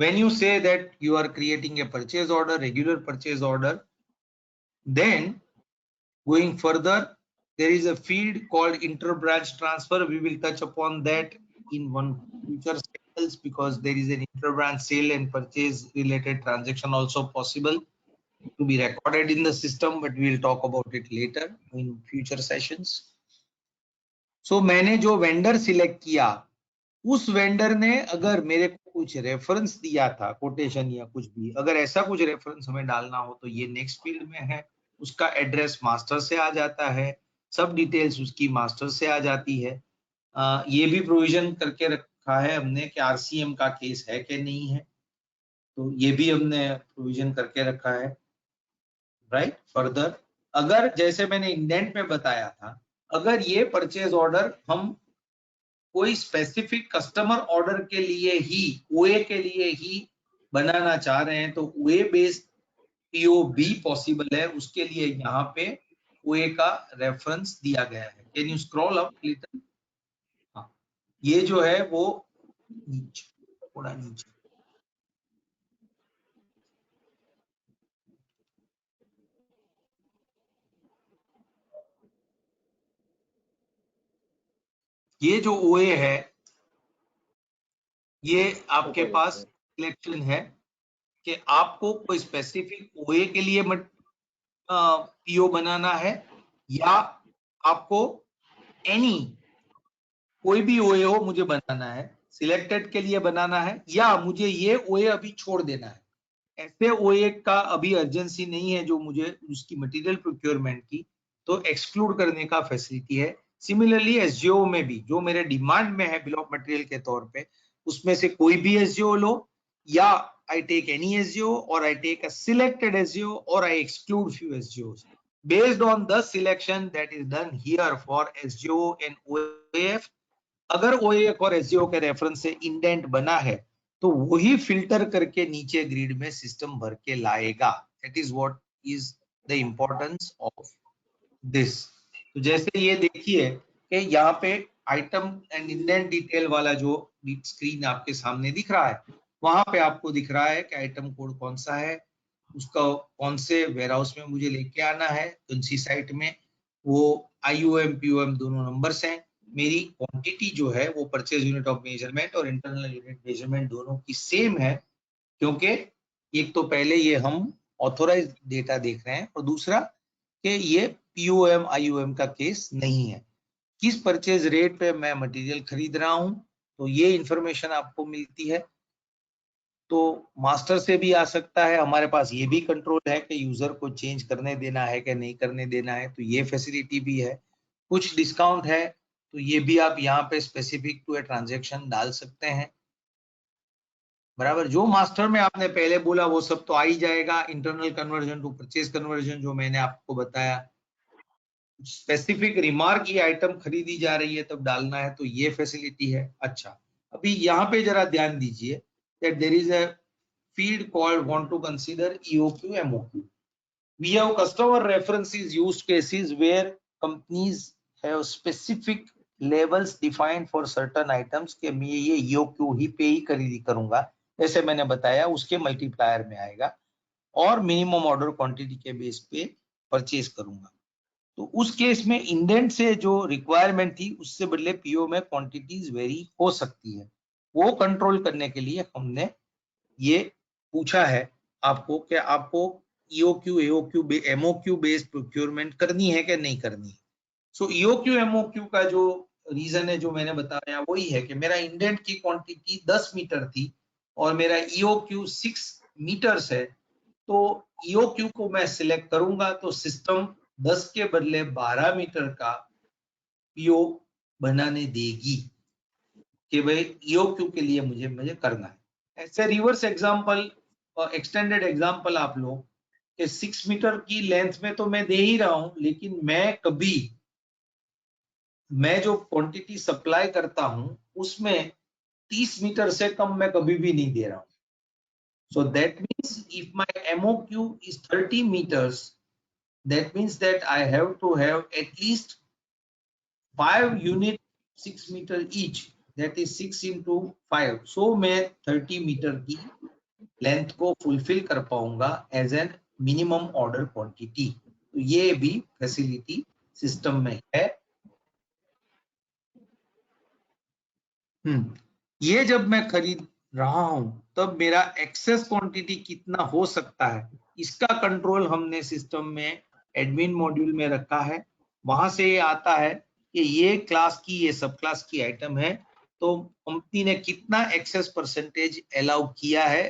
when you say that you are creating a purchase order, regular purchase order, then going further there is a field called inter branch transfer. We will touch upon that in one future cycles because there is an inter branch sale and purchase related transaction also possible to be recorded in the system, but we will talk about it later in future sessions. So मैंने जो vendor select किया, उस vendor ने अगर मेरे को कुछ reference दिया था, कोटेशन या कुछ भी, अगर ऐसा कुछ रेफरेंस हमें डालना हो तो ये नेक्स्ट फील्ड में है, उसका एड्रेस मास्टर से आ जाता है, सब डिटेल्स उसकी मास्टर से आ जाती है। ये भी प्रोविजन करके रखा है हमने कि आरसीएम का केस है कि नहीं है, तो ये भी हमने प्रोविजन करके रखा है, राइट। फर्दर अगर जैसे मैंने इंडेंट में बताया था, अगर ये परचेज ऑर्डर हम कोई स्पेसिफिक कस्टमर ऑर्डर के लिए ही, ओए के लिए ही बनाना चाह रहे हैं तो ओए बेस्ड पीओ भी पॉसिबल है, उसके लिए यहाँ पे ओए का रेफरेंस दिया गया है। Can you scroll up little? हाँ, ये जो है वो नीचे, थोड़ा नीचे, ये जो ओए है ये आपके पास सिलेक्शन है कि आपको कोई स्पेसिफिक ओए के लिए पीओ बनाना है या आपको एनी कोई भी ओए हो मुझे बनाना है, सिलेक्टेड के लिए बनाना है, या मुझे ये ओए अभी छोड़ देना है। ऐसे ओए का अभी अर्जेंसी नहीं है जो मुझे उसकी मटेरियल प्रोक्योरमेंट की, तो एक्सक्लूड करने का फैसिलिटी है। सिमिलरली एसजीओ में भी जो मेरे डिमांड में है बिल ऑफ मटेरियल के तौर पे, उसमें से कोई भी एसजीओ लो, या आई टेक एनी एसजीओ और I take a selected SGO और आई एक्सक्लूड फ्यू एसजीओस based on the selection that is done here for SGO and OAF। अगर OAF और SGO के रेफरेंस से इंडेंट बना है तो वही फिल्टर करके नीचे ग्रिड में सिस्टम भर के लाएगा। That is what is the importance of this. तो जैसे ये देखिए कि यहाँ पे आइटम एंड इंडेंट डिटेल वाला जो स्क्रीन आपके सामने दिख रहा है, वहां पे आपको दिख रहा है कि आइटम कोड कौन सा है, उसका कौन से वेयरहाउस में मुझे लेके आना है, कौन सी साइट में, वो आईओएम पीओएम दोनों नंबर्स हैं। मेरी क्वांटिटी जो है वो परचेज यूनिट ऑफ मेजरमेंट और इंटरनल यूनिट मेजरमेंट दोनों की सेम है, क्योंकि एक तो पहले ये हम ऑथोराइज डेटा देख रहे हैं और दूसरा कि ये पीओएम आईओएम का केस नहीं है। किस परचेज रेट पे मैं मटेरियल खरीद रहा हूं तो ये इंफॉर्मेशन आपको मिलती है। तो मास्टर से भी आ सकता है, हमारे पास ये भी कंट्रोल है कि यूजर को चेंज करने देना है कि नहीं करने देना है, तो ये फैसिलिटी भी है। कुछ डिस्काउंट है तो ये भी आप यहाँ पे स्पेसिफिक टू ए ट्रांजेक्शन डाल सकते हैं, बराबर। जो मास्टर में आपने पहले बोला वो सब तो आ ही जाएगा, internal conversion to purchase conversion जो मैंने आपको बताया। स्पेसिफिक रिमार्क ये आइटम खरीदी जा रही है तब डालना है तो ये फैसिलिटी है। अच्छा, अभी यहाँ पे जरा ध्यान दीजिए that there is a field called want to consider EOQ MOQ। We have customer references use cases where companies have specific levels defined for certain items के मैं ये EOQ ही पे ही खरीदी करूंगा, जैसे मैंने बताया उसके मल्टीप्लायर में आएगा। और मिनिमम ऑर्डर क्वांटिटी के बेस पे परचेज करूंगा। तो उस केस में इंडेंट से जो रिक्वायरमेंट थी उससे बदले पीओ में क्वांटिटीज वेरी हो सकती है। वो कंट्रोल करने के लिए हमने ये पूछा है आपको कि आपको ईओक्यू एओक्यू एमओक्यू बेस्ड प्रोक्योरमेंट करनी है कि नहीं करनी है। सो ईओक्यू एमओक्यू का जो रीजन है जो मैंने बताया वही है कि मेरा इंडेंट की क्वांटिटी 10 मीटर थी और मेरा ईओक्यू 6 मीटर्स है, तो ईओक्यू को मैं सिलेक्ट करूंगा तो सिस्टम 10 के बदले 12 मीटर का पीओ बनाने देगी कि भाई ईओक्यू के लिए मुझे करना है। ऐसे रिवर्स एग्जांपल एक्सटेंडेड एग्जांपल आप लो कि 6 मीटर की लेंथ में तो मैं दे ही रहा हूं, लेकिन मैं जो क्वांटिटी सप्लाई करता हूं उसमें 30 मीटर से कम मैं कभी भी नहीं दे रहा हूं। So that means if my MOQ is 30 meters, that means that I have to have at least 5 unit 6 meter each, that is 6 into 5. So मैं 30 मीटर की लेंथ को फुलफिल कर पाऊंगा as an minimum order quantity. तो ये भी facility system में है। ये जब मैं खरीद रहा हूं तब मेरा एक्सेस क्वांटिटी कितना हो सकता है इसका कंट्रोल हमने सिस्टम में एडमिन मॉड्यूल में रखा है। वहां से ये आता है कि ये क्लास की ये सब क्लास की आइटम है, तो कंपनी ने कितना एक्सेस परसेंटेज अलाउ किया है,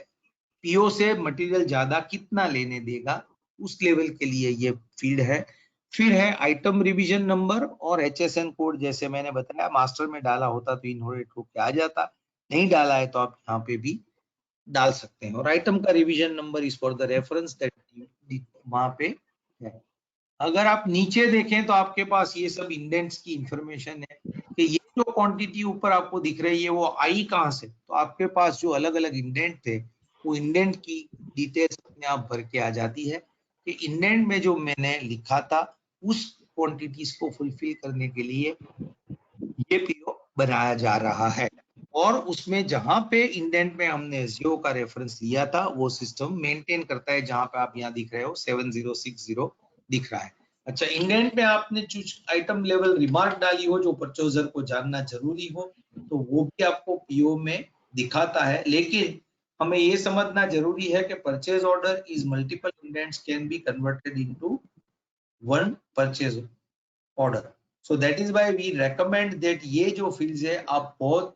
पीओ से मटेरियल ज्यादा कितना लेने देगा, उस लेवल के लिए ये फील्ड है। फिर है आइटम रिवीजन नंबर और एचएसएन कोड, जैसे मैंने बताया मास्टर में डाला होता तो इनहेरिट होके आ जाता, नहीं डाला है तो आप यहाँ पे भी डाल सकते हैं। और आइटम का revision number is for the reference that वहां पे है। अगर आप नीचे देखें तो आपके पास ये सब इंडेंट्स की इंफॉर्मेशन है कि ये जो क्वांटिटी ऊपर आपको दिख रही है वो आई कहां से, तो आपके पास जो अलग अलग इंडेंट थे वो इंडेंट की डिटेल्स अपने आप भर के आ जाती है कि इंडेंट में जो मैंने लिखा था उस क्वांटिटीज को फुलफिल करने के लिए ये पीओ बनाया जा रहा है। और उसमें जहां पे इंडेंट में हमने जियो का रेफरेंस लिया था वो सिस्टम मेंटेन करता है, जहां पे आप यहाँ दिख रहे हो 7060 दिख रहा है। अच्छा, इंडेंट में आपने कुछ आइटम लेवल रिमार्क डाली हो जो परचेजर को जानना जरूरी हो तो वो भी आपको पीओ में दिखाता है, लेकिन हमें ये समझना जरूरी है कि purchase order is multiple indents can be converted into one purchase order. So that is why we recommend that ये जो फील्ड्स है आप बहुत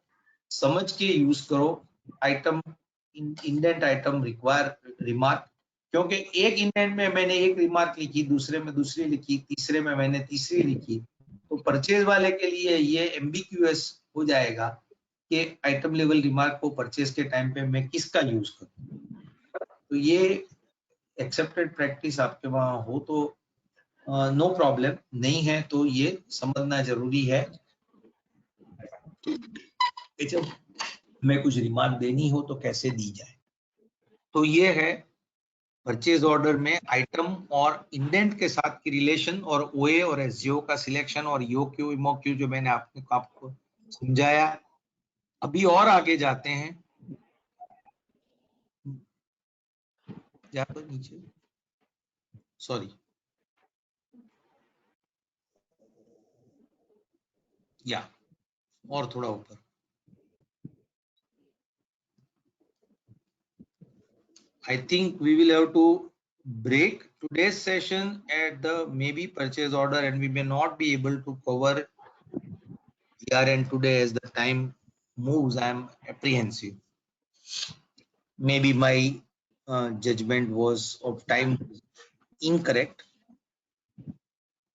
समझ के यूज करो। Item indent item require remark, क्योंकि एक इंडेंट में मैंने एक रिमार्क लिखी, दूसरे में दूसरी लिखी, तीसरे में मैंने तीसरी लिखी, तो परचेज वाले के लिए ये एम्बिक्यूएस हो जाएगा कि आइटम लेवल रिमार्क को परचेज के टाइम पे मैं किसका यूज करूं। तो ये एक्सेप्टेड प्रैक्टिस आपके वहां हो तो नो प्रॉब्लम, नहीं है तो ये समझना जरूरी है कि जब हमें कुछ रिमार्क देनी हो तो कैसे दी जाए। तो ये है परचेज ऑर्डर में आइटम और इंडेंट के साथ की रिलेशन और ओए और एसजीओ का सिलेक्शन और ईओक्यू इमोक्यू जो मैंने आपको समझाया। अभी और आगे जाते हैं, जा तो नीचे, सॉरी, या और थोड़ा ऊपर। I think we will have to break today's session at the maybe purchase order, and we may not be able to cover ERN today as the time moves. I am apprehensive. Maybe my judgment was of time incorrect.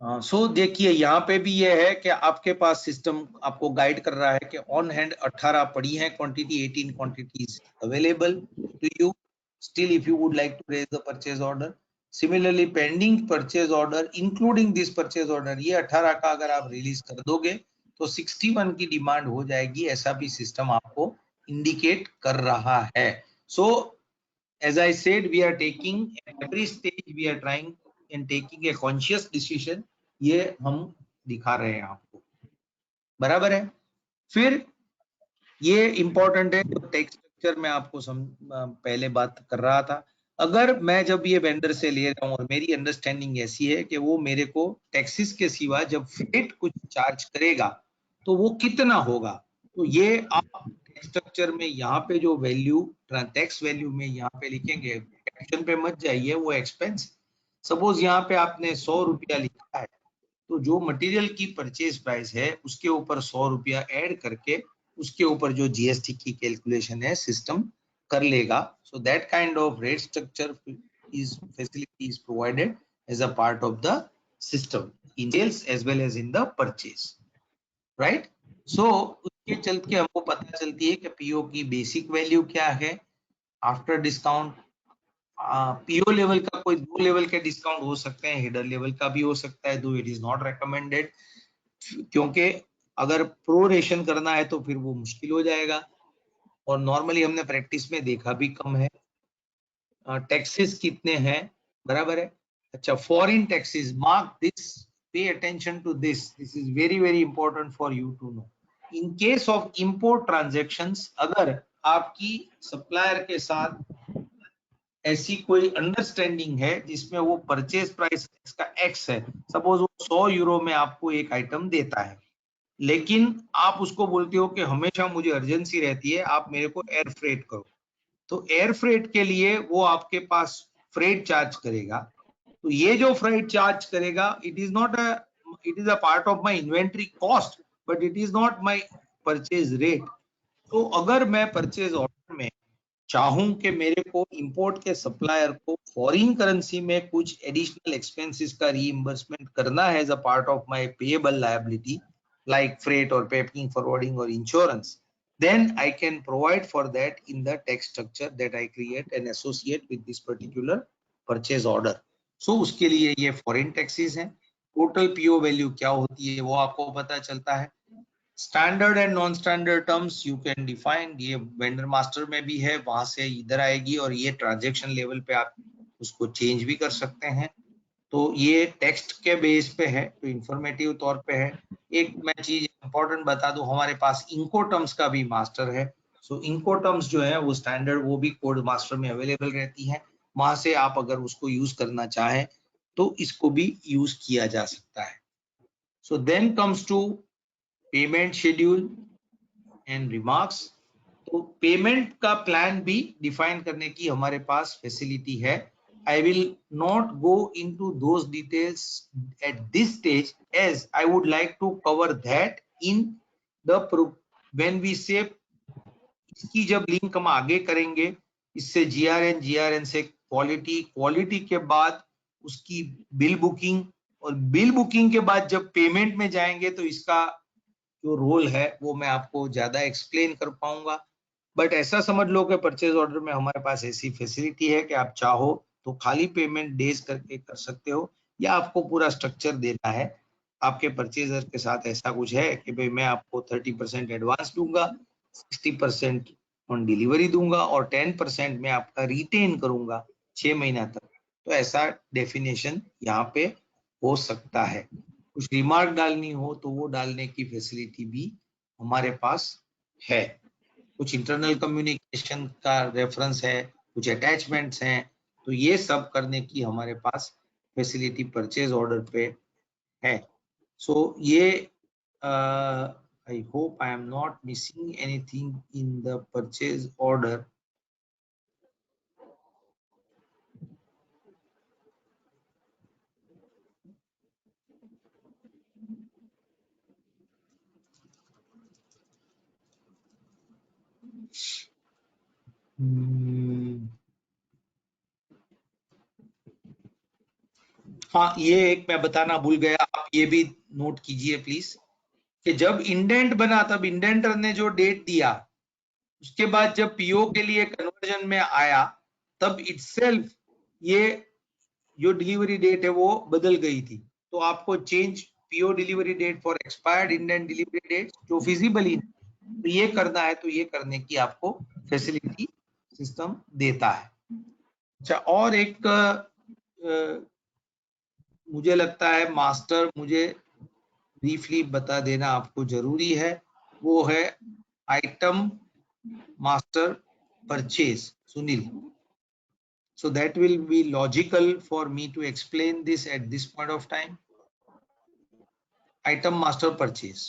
सो देखिए यहाँ पे भी ये है कि आपके पास system आपको guide कर रहा है कि ऑन हैंड 18 पड़ी है quantity, 18 quantities available to you. Still if you would like to raise the purchase order, similarly pending purchase order including this purchase order, ये 18 का अगर आप रिलीज कर दोगे तो 61 की डिमांड हो जाएगी, ऐसा भी सिस्टम आपको इंडिकेट कर रहा है। सो as I said, we are taking at every stage we are trying and taking a conscious decision, ये हम दिखा रहे हैं आपको, बराबर है। फिर ये इंपॉर्टेंट है जो टेक्स्ट स्ट्रक्चर में आपको पहले बात कर रहा था। अगर मैं जब ये वेंडर से ले रहा हूँ और मेरी अंडरस्टैंडिंग ऐसी है कि वो मेरे को टैक्सेस के सिवा जब फ्रेट कुछ चार्ज करेगा तो वो कितना होगा, तो ये आप टैक्स स्ट्रक्चर में यहाँ पे जो वैल्यू टैक्स वैल्यू में यहाँ पे लिखेंगे, कैप्शन पे मत जाइए, वो एक्सपेंस। सपोज यहाँ पे आपने 100 रुपया लिखा है, तो जो मटेरियल की परचेज प्राइस है उसके ऊपर 100 रुपया ऐड करके उसके ऊपर जो जीएसटी की कैलकुलेशन है सिस्टम कर लेगा। So that kind of rate structure is facility is provided as a part of the system in sales as well as in the purchase, right? So उसके चलते के हमको पता चलती है कि पीओ की बेसिक वैल्यू क्या है आफ्टर डिस्काउंट। पीओ लेवल का कोई 2 लेवल के डिस्काउंट हो सकते हैं, हेडर लेवल का भी हो सकता है, दो इट इज नॉट रेकमेंडेड, क्योंकि अगर प्रोरेशन करना है तो फिर वो मुश्किल हो जाएगा और नॉर्मली हमने प्रैक्टिस में देखा भी कम है। टैक्सेस कितने हैं, बराबर है। अच्छा, foreign taxes, mark this, pay attention to this, this is very very important for you to know. In case of import transactions, अगर आपकी सप्लायर के साथ ऐसी कोई अंडरस्टैंडिंग है जिसमें वो परचेज प्राइस का एक्स है, सपोज वो 100 यूरो में आपको एक आइटम देता है, लेकिन आप उसको बोलते हो कि हमेशा मुझे अर्जेंसी रहती है, आप मेरे को एयर फ्रेट करो, तो एयर फ्रेट के लिए वो आपके पास फ्रेट चार्ज करेगा। तो ये जो फ्रेट चार्ज करेगा, it is not a, it is a part of my inventory cost, but it is not my purchase rate. तो अगर मैं परचेज ऑर्डर में चाहूं कि मेरे को इंपोर्ट के सप्लायर को फॉरेन करेंसी में कुछ एडिशनल एक्सपेंसेस का रीइंबर्समेंट करना है as a part of my payable liability like freight और पैकिंग, फॉरवर्डिंग और insurance, then I can provide for that in the tax structure that I create and associate with this particular purchase order. So उसके लिए ये foreign taxes हैं। Total PO value क्या होती है वो आपको पता चलता है। Standard and non standard terms you can define, ये वेंडर मास्टर में भी है, वहां से इधर आएगी और ये ट्रांजैक्शन लेवल पे आप उसको चेंज भी कर सकते हैं। तो ये टेक्स्ट के बेस पे है, तो इंफॉर्मेटिव तौर पे है। एक मैं चीज इंपॉर्टेंट बता दूं, हमारे पास इंको टर्म्स का भी मास्टर है। सो इंको टर्म्स जो है वो स्टैंडर्ड, वो भी कोड मास्टर में अवेलेबल रहती है, वहां से आप अगर उसको यूज करना चाहें तो इसको भी यूज किया जा सकता है। So then comes to payment schedule and remarks. तो पेमेंट का प्लान भी डिफाइन करने की हमारे पास फैसिलिटी है। I will not go into those details at this stage, as I would like to cover that in the when we say, इसकी जब लिंक हम आगे करेंगे, इससे जीआरएन से क्वालिटी, क्वालिटी के बाद उसकी बिल बुकिंग, और बिल बुकिंग के बाद जब पेमेंट में जाएंगे तो इसका जो रोल है वो मैं आपको ज्यादा एक्सप्लेन कर पाऊंगा। बट ऐसा समझ लो कि परचेज ऑर्डर में हमारे पास ऐसी फैसिलिटी है कि आप चाहो तो खाली पेमेंट डेज करके कर सकते हो, या आपको पूरा स्ट्रक्चर देना है। आपके परचेजर के साथ ऐसा कुछ है कि भाई मैं आपको 30% एडवांस दूंगा, 60% ऑन डिलीवरी दूंगा और 10% में आपका रिटेन करूंगा 6 महीना तक, तो ऐसा डेफिनेशन यहाँ पे हो सकता है। कुछ रिमार्क डालनी हो तो वो डालने की फैसिलिटी भी हमारे पास है। कुछ इंटरनल कम्युनिकेशन का रेफरेंस है, कुछ अटैचमेंट्स हैं, तो ये सब करने की हमारे पास फैसिलिटी परचेज ऑर्डर पे है। सो ये I hope I am not missing anything in the purchase order. हाँ, ये एक मैं बताना भूल गया, आप ये भी नोट कीजिए प्लीज, कि जब इंडेंट बना तब इंडेंटर ने जो डेट दिया, उसके बाद जब पीओ के लिए कन्वर्जन में आया तब इटसेल्फ ये जो डिलीवरी डेट है वो बदल गई थी। तो आपको change PO delivery date for expired indent delivery date जो फिजिबल ही, तो ये करना है तो ये करने की आपको फैसिलिटी सिस्टम देता है। अच्छा, और एक मुझे लगता है मास्टर मुझे ब्रीफली बता देना आपको जरूरी है, वो है item master purchase. Sunil, So that will be logical for me to explain this at this point of time. Item master purchase.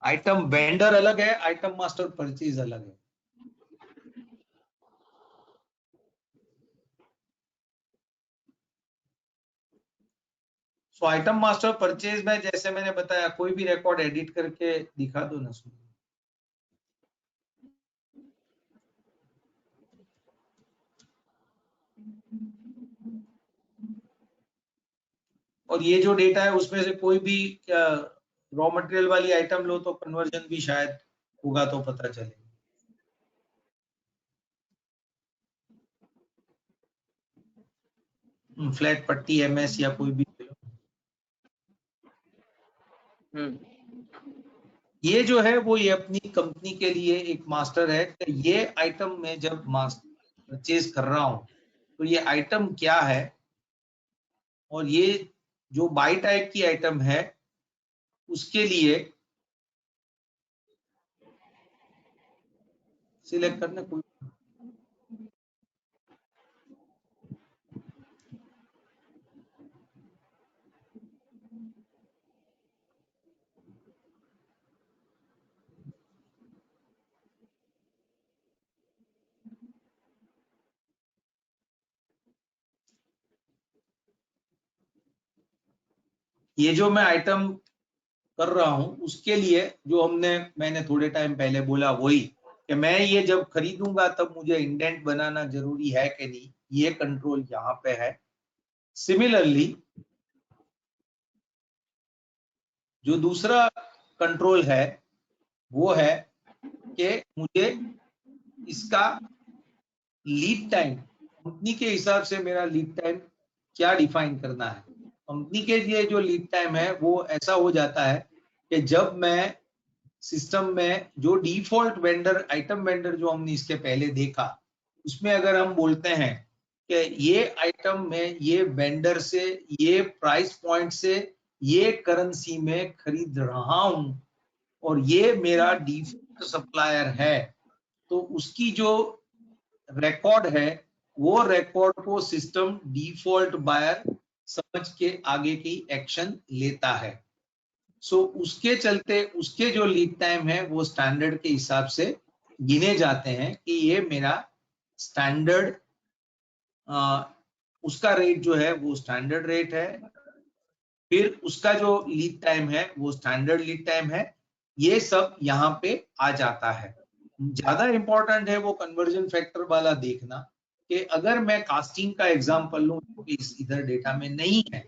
Item vendor अलग है, आइटम मास्टर परचेज अलग है. सो आइटम मास्टर परचेज में जैसे मैंने बताया कोई भी रिकॉर्ड एडिट करके दिखा दो ना. और ये जो डेटा है उसमें से कोई भी रॉ मटेरियल वाली आइटम लो तो कन्वर्जन भी शायद होगा तो पता चले. फ्लैट पट्टी एमएस या कोई भी. ये जो है वो ये अपनी कंपनी के लिए एक मास्टर है कि ये आइटम में जब परचेज कर रहा हूं तो ये आइटम क्या है और ये जो बाई टाइप की आइटम है उसके लिए सिलेक्ट करना. कोई ये जो मैं आइटम कर रहा हूं उसके लिए जो मैंने थोड़े टाइम पहले बोला वही कि मैं ये जब खरीदूंगा तब मुझे इंडेंट बनाना जरूरी है कि नहीं, ये कंट्रोल यहाँ पे है. सिमिलरली जो दूसरा कंट्रोल है वो है कि मुझे इसका लीड टाइम कंपनी के हिसाब से मेरा लीड टाइम क्या डिफाइन करना है. कंपनी के लिए जो लीड टाइम है वो ऐसा हो जाता है कि जब मैं सिस्टम में जो डिफॉल्ट वेंडर आइटम वेंडर जो हमने इसके पहले देखा उसमें अगर हम बोलते हैं कि ये आइटम में ये वेंडर से ये प्राइस पॉइंट से ये करेंसी में खरीद रहा हूं और ये मेरा डिफॉल्ट सप्लायर है, तो उसकी जो रिकॉर्ड है वो रिकॉर्ड को सिस्टम डिफॉल्ट बायर समझ के आगे की एक्शन लेता है. सो उसके चलते उसके जो लीड टाइम है वो स्टैंडर्ड के हिसाब से गिने जाते हैं कि ये मेरा स्टैंडर्ड उसका रेट जो है वो स्टैंडर्ड रेट है. फिर उसका जो लीड टाइम है वो स्टैंडर्ड लीड टाइम है. ये सब यहाँ पे आ जाता है. ज्यादा इंपॉर्टेंट है वो कन्वर्जन फैक्टर वाला देखना कि अगर मैं कास्टिंग का एग्जांपल लूं तो इधर डेटा में नहीं है,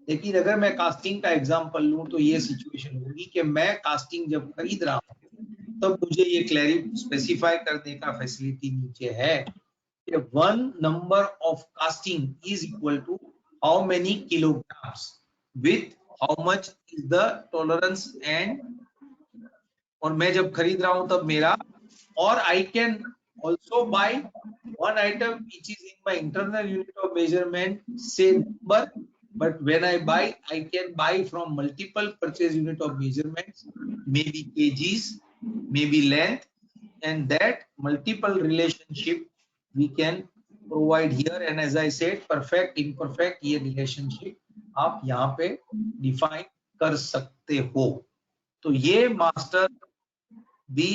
लेकिन अगर मैं कास्टिंग का एग्जांपल लूं तो ये सिचुएशन होगी कि मैं कास्टिंग जब खरीद रहा हूं तब मुझे ये क्लैरिफाई स्पेसिफाई करने का फैसिलिटी नीचे है कि one number of casting is equal to how many kilograms with how much is the tolerance end. और मैं जब खरीद रहा हूं तब मेरा, और I can also buy one item which is in my internal unit of measurement, say number, but when I buy, I can buy from multiple purchase unit of measurements, maybe kgs, maybe length, and that multiple relationship we can provide here. And as I said, perfect, imperfect, ये relationship आप यहाँ पे define कर सकते हो. तो ये master भी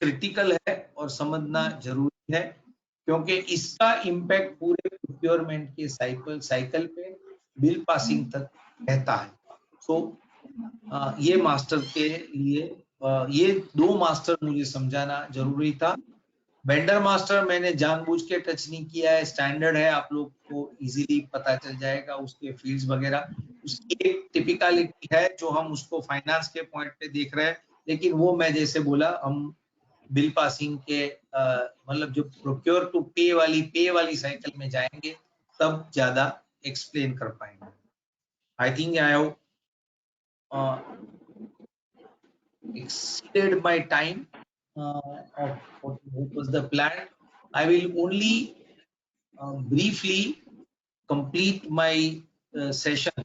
क्रिटिकल है और समझना जरूरी है क्योंकि इसका इम्पैक्ट पूरे प्रोक्योरमेंट के साइकिल पे बिल पासिंग तक रहता है. सो ये मास्टर के लिए ये दो मास्टर मुझे समझाना जरूरी था. वेंडर मास्टर मैंने जानबूझ के टच नहीं किया है, स्टैंडर्ड है, आप लोग को इजीली पता चल जाएगा उसके फील्ड्स वगैरह. उसकी एक टिपिकलिटी है जो हम उसको फाइनेंस के पॉइंट पे देख रहे हैं, लेकिन वो मैं जैसे बोला हम बिल पासिंग के मतलब जो प्रोक्योर टू पे वाली साइकिल में जाएंगे तब ज्यादा एक्सप्लेन कर पाएंगे. I think I have exceeded my time of what was the plan. I will only briefly complete my session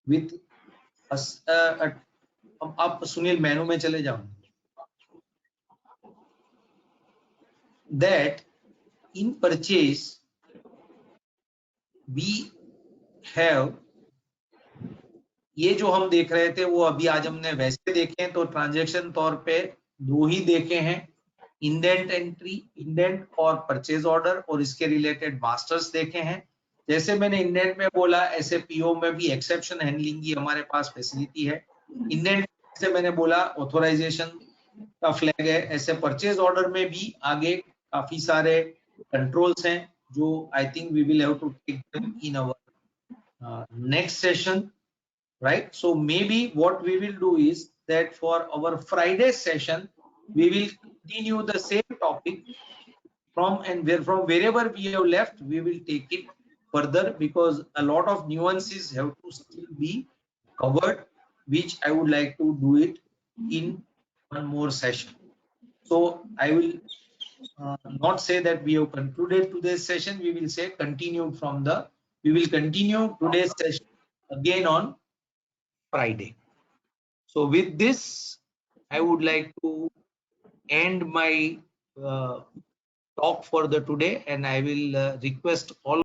with आप सुनील मेनू में चले जाओ. that in purchase we have, ये जो हम देख रहे थे वो अभी आज हमने वैसे देखे हैं, तो ट्रांजैक्शन तौर पे दो ही देखे हैं, इंडेंट एंट्री, इंडेंट और परचेज ऑर्डर, और इसके रिलेटेड मास्टर्स देखे हैं। जैसे मैंने इंडेंट में बोला, ऐसे पीओ में भी एक्सेप्शन हैंडलिंग की हमारे पास फैसिलिटी है। इंडेंट से मैंने बोला ऑथराइजेशन का फ्लैग है, ऐसे परचेज ऑर्डर में भी आगे काफी सारे कंट्रोल्स हैं जो I think we will have to take them in our next session, right? So maybe what we will do is that for our Friday session, we will continue the same topic from wherever we have left, we will take it further, because a lot of nuances have to still be covered, which I would like to do it in one more session. So I will not say that we have concluded today's session. We will say we will continue today's session again on Friday. So with this, I would like to end my talk for the today, and I will request all